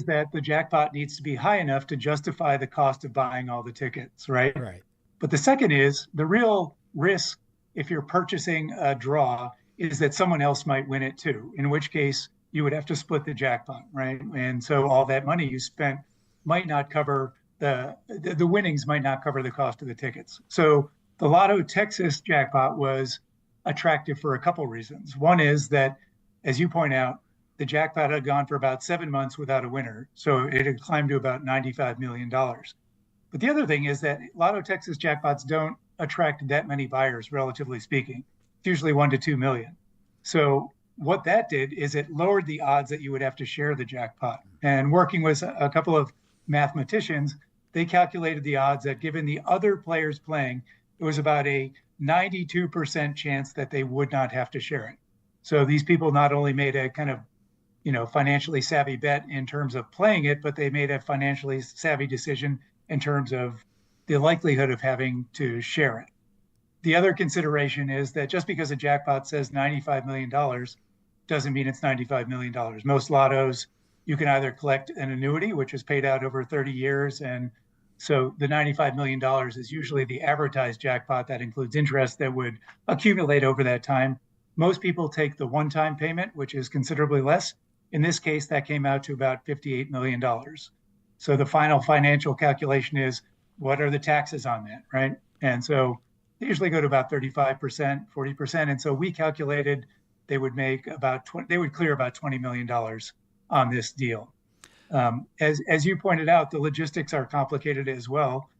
that the jackpot needs to be high enough to justify the cost of buying all the tickets, right? Right. But the second is the real risk if you're purchasing a draw is that someone else might win it too, in which case you would have to split the jackpot, right? And so all that money you spent might not cover the winnings might not cover the cost of the tickets. So the Lotto Texas jackpot was attractive for a couple reasons. One is that, as you point out, the jackpot had gone for about 7 months without a winner. So it had climbed to about $95 million. But the other thing is that Lotto Texas jackpots don't attract that many buyers, relatively speaking. It's usually 1 to 2 million. So what that did is it lowered the odds that you would have to share the jackpot. And working with a couple of mathematicians, they calculated the odds that, given the other players playing, it was about a 92% chance that they would not have to share it. So these people not only made a kind of, financially savvy bet in terms of playing it, but they made a financially savvy decision in terms of the likelihood of having to share it. The other consideration is that just because a jackpot says $95 million doesn't mean it's $95 million. Most lottos, you can either collect an annuity, which is paid out over 30 years. And so the $95 million is usually the advertised jackpot that includes interest that would accumulate over that time. Most people take the one-time payment, which is considerably less. In this case, that came out to about $58 million. So the final financial calculation is, what are the taxes on that, right? And so they usually go to about 35%, 40%. And so we calculated they would make they would clear about $20 million on this deal. As you pointed out, the logistics are complicated as well.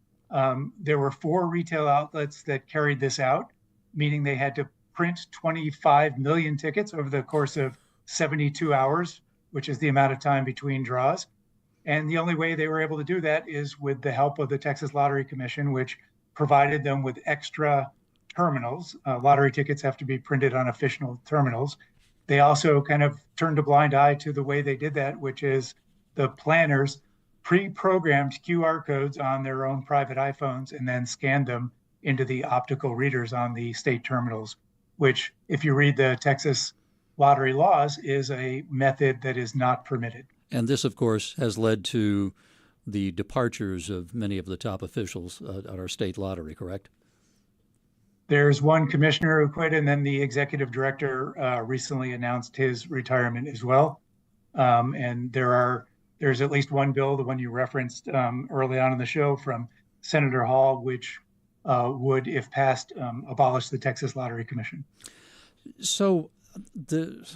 There were 4 retail outlets that carried this out, meaning they had to print 25 million tickets over the course of 72 hours, which is the amount of time between draws. And the only way they were able to do that is with the help of the Texas Lottery Commission, which provided them with extra terminals. Lottery tickets have to be printed on official terminals. They also kind of turned a blind eye to the way they did that, which is the planners pre-programmed QR codes on their own private iPhones and then scanned them into the optical readers on the state terminals, which, if you read the Texas lottery laws, is a method that is not permitted. And this, of course, has led to the departures of many of the top officials at our state lottery, correct? There's one commissioner who quit, and then the executive director recently announced his retirement as well. And there's at least one bill, the one you referenced early on in the show from Senator Hall, which would, if passed, abolish the Texas Lottery Commission. So the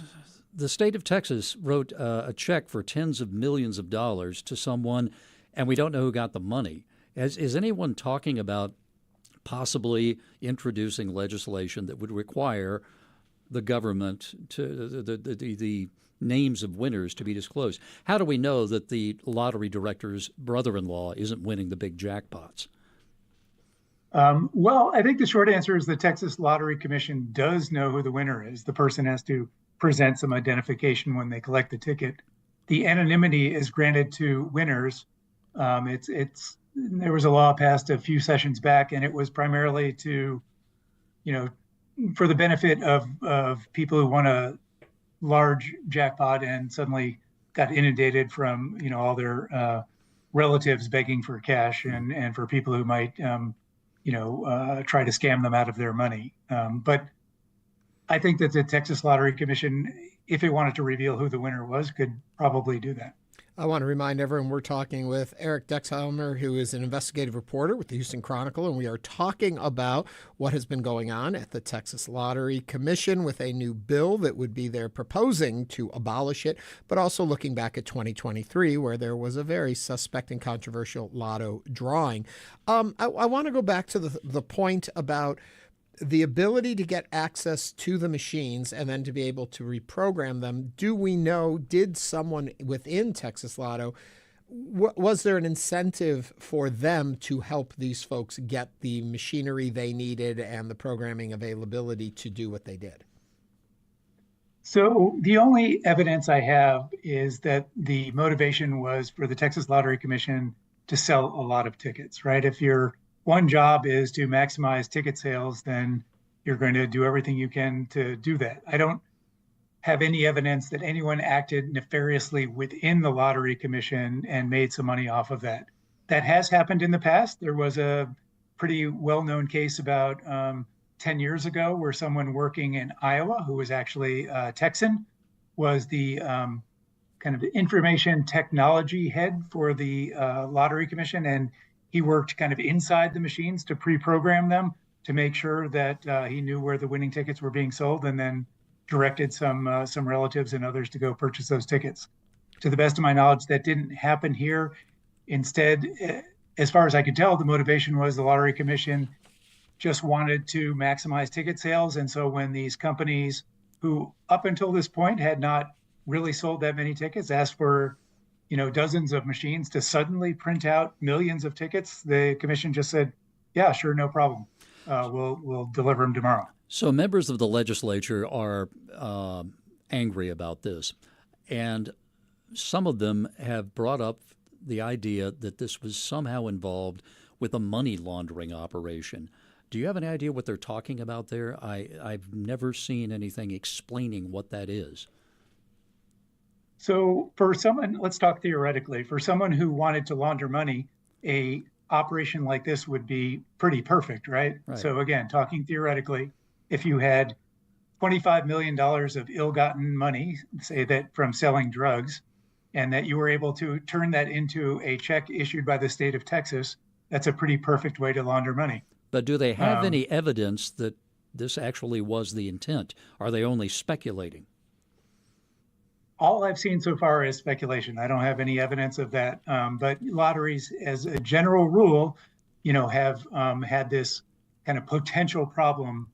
state of Texas wrote a check for tens of millions of dollars to someone, and we don't know who got the money. Is anyone talking about possibly introducing legislation that would require the government to the names of winners to be disclosed? How do we know that the lottery director's brother-in-law isn't winning the big jackpots? Well, I think the short answer is the Texas Lottery Commission does know who the winner is. The person has to present some identification when they collect the ticket. The anonymity is granted to winners. There was a law passed a few sessions back, and it was primarily to, for the benefit of people who won a large jackpot and suddenly got inundated from, all their relatives begging for cash, and for people who might, try to scam them out of their money. But I think that the Texas Lottery Commission, if it wanted to reveal who the winner was, could probably do that. I want to remind everyone we're talking with Eric Dexheimer, who is an investigative reporter with the Houston Chronicle, and we are talking about what has been going on at the Texas Lottery Commission with a new bill that would be there proposing to abolish it, but also looking back at 2023, where there was a very suspect and controversial lotto drawing. I want to go back to the point about the ability to get access to the machines and then to be able to reprogram them. Do we know, did someone within Texas Lotto, was there an incentive for them to help these folks get the machinery they needed and the programming availability to do what they did? So the only evidence I have is that the motivation was for the Texas Lottery Commission to sell a lot of tickets, right? If your one job is to maximize ticket sales, then you're going to do everything you can to do that. I don't have any evidence that anyone acted nefariously within the Lottery Commission and made some money off of that. That has happened in the past. There was a pretty well-known case about 10 years ago where someone working in Iowa, who was actually a Texan, was the kind of information technology head for the Lottery Commission, and he worked kind of inside the machines to pre-program them to make sure that he knew where the winning tickets were being sold, and then directed some relatives and others to go purchase those tickets. To the best of my knowledge, that didn't happen here. Instead, as far as I could tell, the motivation was the Lottery Commission just wanted to maximize ticket sales. And so when these companies who up until this point had not really sold that many tickets asked for dozens of machines to suddenly print out millions of tickets, the commission just said, yeah, sure, no problem. We'll deliver them tomorrow. So members of the legislature are angry about this, and some of them have brought up the idea that this was somehow involved with a money laundering operation. Do you have any idea what they're talking about there? I've never seen anything explaining what that is. So for someone, let's talk theoretically, for someone who wanted to launder money, a operation like this would be pretty perfect, right? So again, talking theoretically, if you had $25 million of ill-gotten money, say that from selling drugs, and that you were able to turn that into a check issued by the state of Texas, that's a pretty perfect way to launder money. But do they have any evidence that this actually was the intent? Are they only speculating? All I've seen so far is speculation. I don't have any evidence of that. But lotteries, as a general rule, have had this kind of potential problem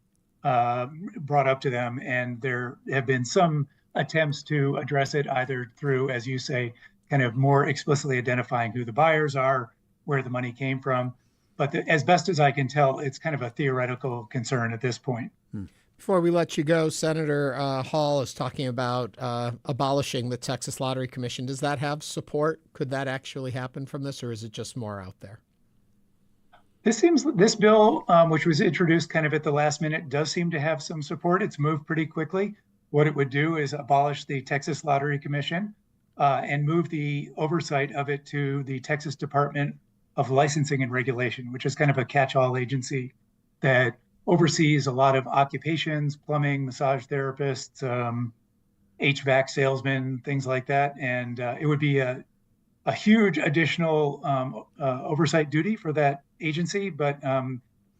brought up to them. And there have been some attempts to address it either through, as you say, kind of more explicitly identifying who the buyers are, where the money came from. But as best as I can tell, it's kind of a theoretical concern at this point. Before we let you go, Senator Hall is talking about abolishing the Texas Lottery Commission. Does that have support? Could that actually happen from this, or is it just more out there? This bill, which was introduced kind of at the last minute, does seem to have some support. It's moved pretty quickly. What it would do is abolish the Texas Lottery Commission and move the oversight of it to the Texas Department of Licensing and Regulation, which is kind of a catch-all agency that oversees a lot of occupations, plumbing, massage therapists, HVAC salesmen, things like that. And it would be a huge additional oversight duty for that agency. But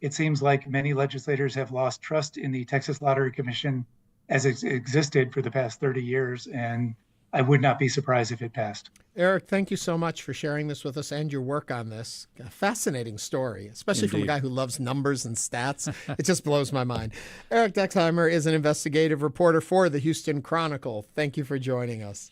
it seems like many legislators have lost trust in the Texas Lottery Commission as it's existed for the past 30 years. And I would not be surprised if it passed. Eric, thank you so much for sharing this with us and your work on this. A fascinating story, especially from a guy who loves numbers and stats. It just blows my mind. Eric Dexheimer is an investigative reporter for the Houston Chronicle. Thank you for joining us.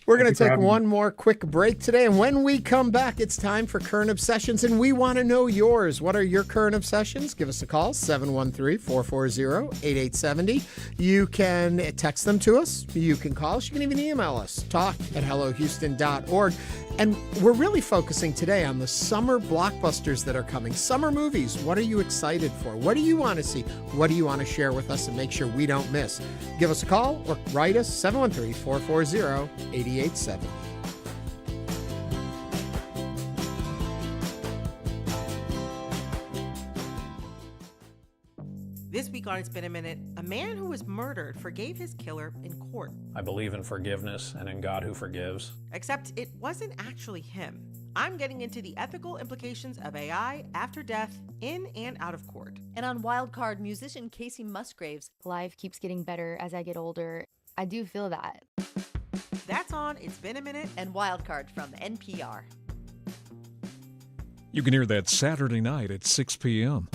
We're going to take one more quick break today, and when we come back, it's time for Current Obsessions, and we want to know yours. What are your current obsessions? Give us a call, 713-440-8870. You can text them to us. You can call us. You can even email us, talk@hellohouston.org. And we're really focusing today on the summer blockbusters that are coming. Summer movies. What are you excited for? What do you want to see? What do you want to share with us and make sure we don't miss? Give us a call or write us, 713-440-8870. This week on It's Been a Minute, a man who was murdered forgave his killer in court. I believe in forgiveness and in God who forgives. Except it wasn't actually him. I'm getting into the ethical implications of AI after death, in and out of court. And on Wildcard, musician Casey Musgraves. Life keeps getting better as I get older. I do feel that. That's on It's Been a Minute and Wildcard from NPR. You can hear that Saturday night at 6 p.m.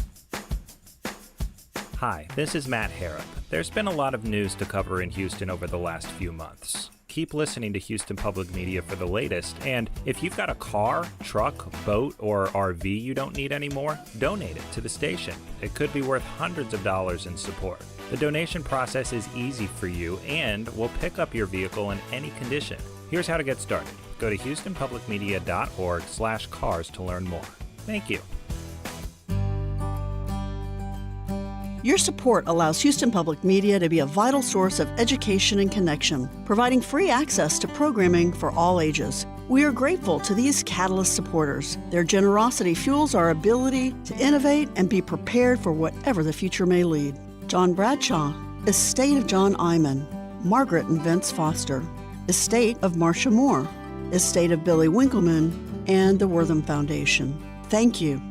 Hi, this is Matt Harrop. There's been a lot of news to cover in Houston over the last few months. Keep listening to Houston Public Media for the latest, and if you've got a car, truck, boat, or RV you don't need anymore, donate it to the station. It could be worth hundreds of dollars in support. The donation process is easy for you, and we'll pick up your vehicle in any condition. Here's how to get started. Go to houstonpublicmedia.org/cars to learn more. Thank you. Your support allows Houston Public Media to be a vital source of education and connection, providing free access to programming for all ages. We are grateful to these Catalyst supporters. Their generosity fuels our ability to innovate and be prepared for whatever the future may lead. John Bradshaw, Estate of John Iman, Margaret and Vince Foster, Estate of Marcia Moore, Estate of Billy Winkleman, and the Wortham Foundation. Thank you.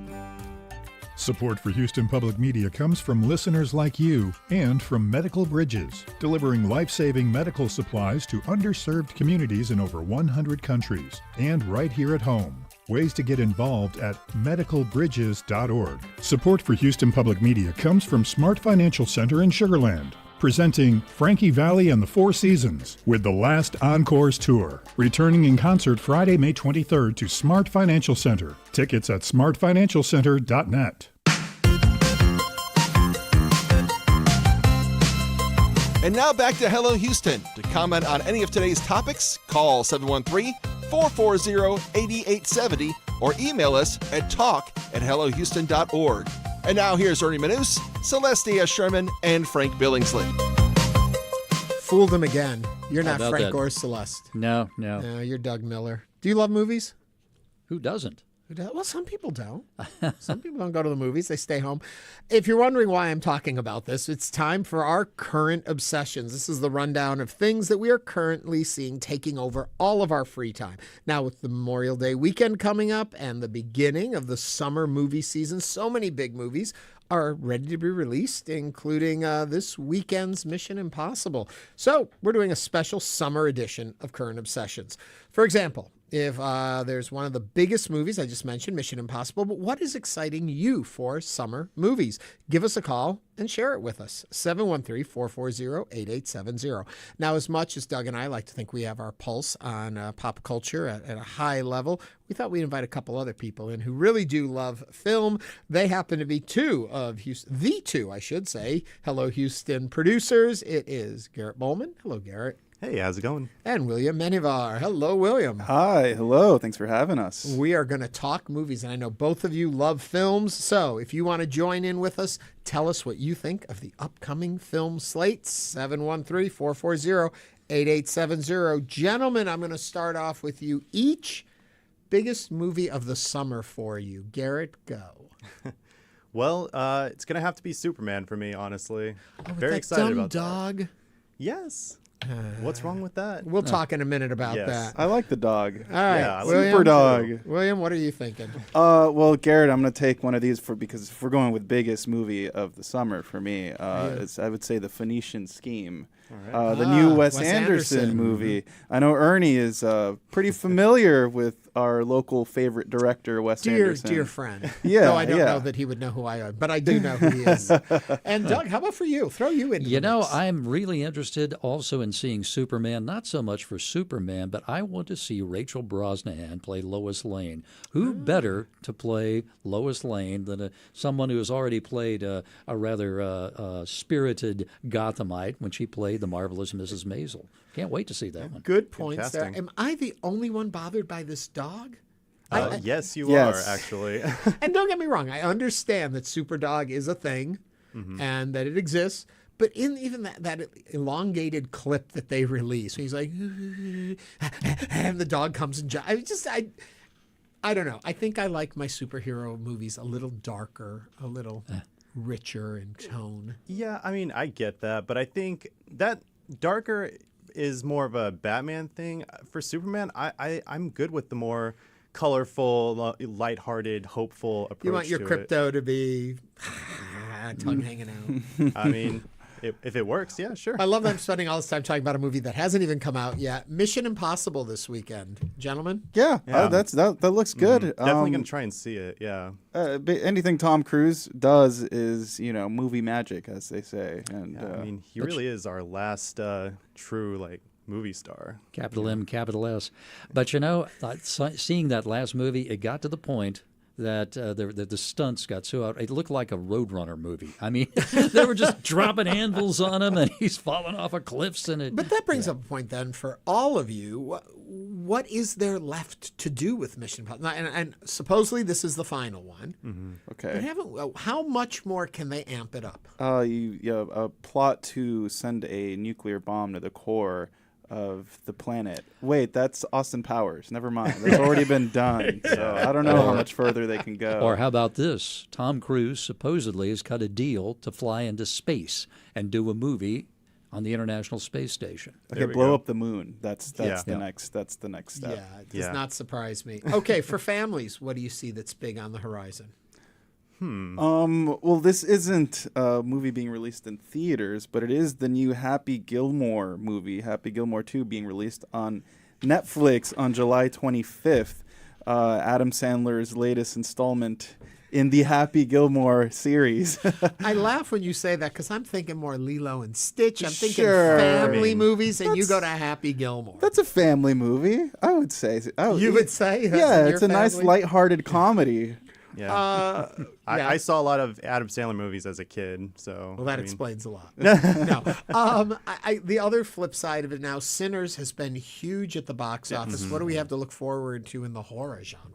Support for Houston Public Media comes from listeners like you and from Medical Bridges, delivering life-saving medical supplies to underserved communities in over 100 countries and right here at home. Ways to get involved at medicalbridges.org. Support for Houston Public Media comes from Smart Financial Center in Sugar Land, presenting Frankie Valli and the Four Seasons with the Last Encores Tour, returning in concert Friday, May 23rd to Smart Financial Center. Tickets at smartfinancialcenter.net. And now back to Hello Houston. To comment on any of today's topics, call 713-440-8870 or email us at talk@hellohouston.org. And now here's Ernie Manus, Celestia Sherman, and Frank Billingsley. Fooled him again. You're not How about Frank that? or Celeste. No. No, you're Doug Miller. Do you love movies? Who doesn't? Well, some people don't. Some people don't go to the movies. They stay home. If you're wondering why I'm talking about this, it's time for our current obsessions. This is the rundown of things that we are currently seeing taking over all of our free time. Now, with the Memorial Day weekend coming up and the beginning of the summer movie season, so many big movies are ready to be released, including this weekend's Mission Impossible. So we're doing a special summer edition of Current Obsessions. For example, if there's one of the biggest movies I just mentioned, Mission Impossible, but what is exciting you for summer movies? Give us a call and share it with us, 713-440-8870. Now, as much as Doug and I like to think we have our pulse on pop culture at a high level, we thought we'd invite a couple other people in who really do love film. They happen to be two of Houston, the two, I should say, Hello Houston producers. It is Garrett Bowman. Hello, Garrett. Hey, how's it going? And William Menivar. Hello, William. Hi, hello. Thanks for having us. We are going to talk movies, and I know both of you love films. So if you want to join in with us, tell us what you think of the upcoming film slates. 713-440-8870. Gentlemen, I'm going to start off with you each. Biggest movie of the summer for you. Garrett, go. Well, it's going to have to be Superman for me, honestly. Very that excited dumb about dog. that. Yes. What's wrong with that? We'll talk in a minute about that. I like the dog. All right, Yeah, William, Super dog. William, what are you thinking? Well, Garrett, I'm going to take one of these because if we're going with biggest movie of the summer for me, it's, I would say The Phoenician Scheme. The new Wes Anderson movie. I know Ernie is pretty familiar with our local favorite director, Wes Anderson. Dear friend. Yeah, no, I don't know that he would know who I am, but I do know who he is. And Doug, how about for you? Throw you into the mix. I'm really interested also in seeing Superman, not so much for Superman, but I want to see Rachel Brosnahan play Lois Lane. Who better to play Lois Lane than someone who has already played a rather spirited Gothamite when she played the marvelous Mrs. Maisel. Can't wait to see that one. Good points there. Am I the only one bothered by this dog? Yes, you are, actually. And don't get me wrong, I understand that Superdog is a thing and that it exists. But in even that elongated clip that they release, he's like, and the dog comes and I don't know. I think I like my superhero movies a little darker, a little richer in tone. Yeah, I mean, I get that, but I think that darker is more of a Batman thing. For Superman, I'm good with the more colorful, lighthearted, hopeful approach. You want your crypto to be tongue hanging out. I mean, if it works, yeah, sure. I love that I'm spending all this time talking about a movie that hasn't even come out yet. Mission Impossible this weekend, gentlemen. Yeah. That looks good. Definitely gonna try and see it. Yeah. Anything Tom Cruise does is movie magic, as they say. And I mean, he really is our last true movie star. Capital M, capital S. But seeing that last movie, it got to the point that the stunts got so out. It looked like a Roadrunner movie. I mean, they were just dropping anvils on him, and he's falling off of cliffs. But that brings up a point then for all of you. What is there left to do with Mission Impossible? And supposedly this is the final one. Okay. But how much more can they amp it up? A plot to send a nuclear bomb to the core of the planet. Wait, that's Austin Powers. Never mind. That's already been done. So I don't know how much further they can go. Or how about this? Tom Cruise supposedly has cut a deal to fly into space and do a movie on the International Space Station. Okay, blow up the moon. That's the next step. Yeah, it does not surprise me. Okay, for families, what do you see that's big on the horizon? Well, this isn't a movie being released in theaters, but it is the new Happy Gilmore movie, Happy Gilmore 2, being released on Netflix on July 25th. Adam Sandler's latest installment in the Happy Gilmore series. I laugh when you say that because I'm thinking more Lilo and Stitch. I'm thinking family movies, and you go to Happy Gilmore. That's a family movie, I would say. You would say? Yeah, it's a nice lighthearted comedy. Yeah. I saw a lot of Adam Sandler movies as a kid, so... Well, that explains a lot. No. The other flip side of it now, Sinners has been huge at the box office. What do we have to look forward to in the horror genre?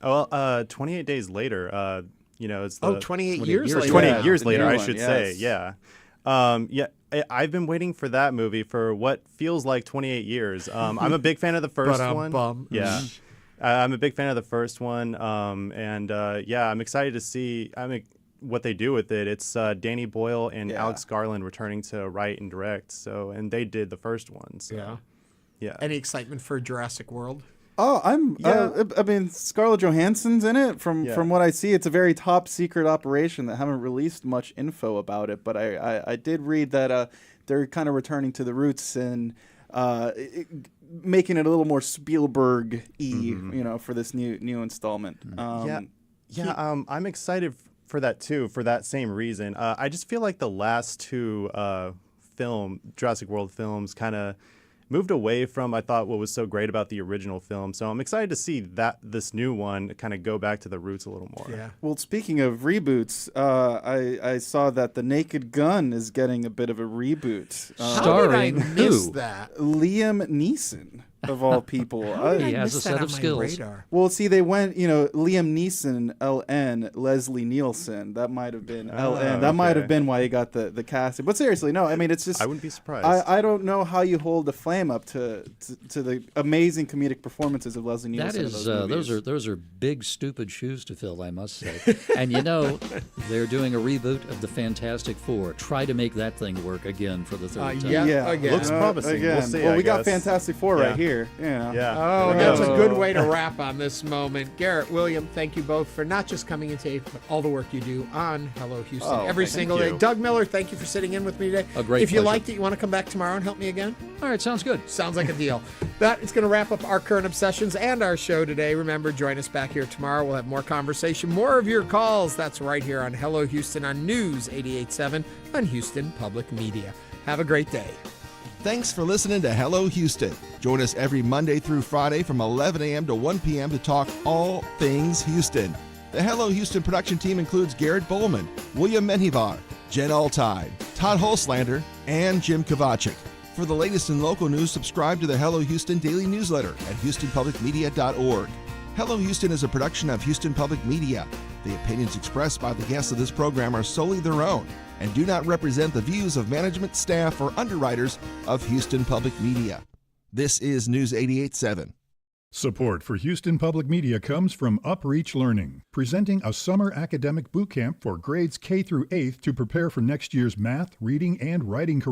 Well, 28 Days Later, it's the... 28 years later. 28 years later, I should say, yeah. I've been waiting for that movie for what feels like 28 years. I'm a big fan of the first one. Yeah. I'm a big fan of the first one, and I'm excited to see what they do with it. It's Danny Boyle and Alex Garland returning to write and direct. And they did the first one. So. Yeah. Any excitement for Jurassic World? Oh, I mean, Scarlett Johansson's in it. From what I see, it's a very top secret operation that haven't released much info about it. But I did read that they're kind of returning to the roots and making it a little more Spielberg-y, for this new installment. I'm excited for that too, for that same reason. I just feel like the last two Jurassic World films kind of moved away from, I thought, what was so great about the original film. So I'm excited to see this new one kind of go back to the roots a little more. Yeah. Well, speaking of reboots, I saw that The Naked Gun is getting a bit of a reboot. How did I miss that? Liam Neeson. of all people. He has a set of skills. Radar. Well, see, they went, Liam Neeson, LN, Leslie Nielsen. That might have been LN. That might have been why he got the casting. But seriously, no, I mean, it's just... I wouldn't be surprised. I don't know how you hold the flame up to the amazing comedic performances of Leslie Nielsen. That is, in those movies. those are big, stupid shoes to fill, I must say. And they're doing a reboot of the Fantastic Four. Try to make that thing work again for the third time. Again. Looks promising. Again. We'll see. Well, I we got guess. Fantastic Four right here. Yeah. Oh, that's a good way to wrap on this moment. Garrett, William, thank you both for not just coming in today, but all the work you do on Hello Houston every single day. Doug Miller, thank you for sitting in with me today. A great If you pleasure. liked it, you want to come back tomorrow and help me again? All right, sounds good. Sounds like a deal. That is going to wrap up our current obsessions and our show today. Remember, join us back here tomorrow. We'll have more conversation, more of your calls. That's right here on Hello Houston on News 88.7 on Houston Public Media. Have a great day. Thanks for listening to Hello Houston. Join us every Monday through Friday from 11 a.m. to 1 p.m. to talk all things Houston. The Hello Houston production team includes Garrett Bowman, William Menjivar, Jen Altide, Todd Holslander, and Jim Kovacic. For the latest in local news, subscribe to the Hello Houston daily newsletter at houstonpublicmedia.org. Hello Houston is a production of Houston Public Media. The opinions expressed by the guests of this program are solely their own and do not represent the views of management, staff, or underwriters of Houston Public Media. This is News 88.7. Support for Houston Public Media comes from UpReach Learning, presenting a summer academic boot camp for grades K through 8th to prepare for next year's math, reading, and writing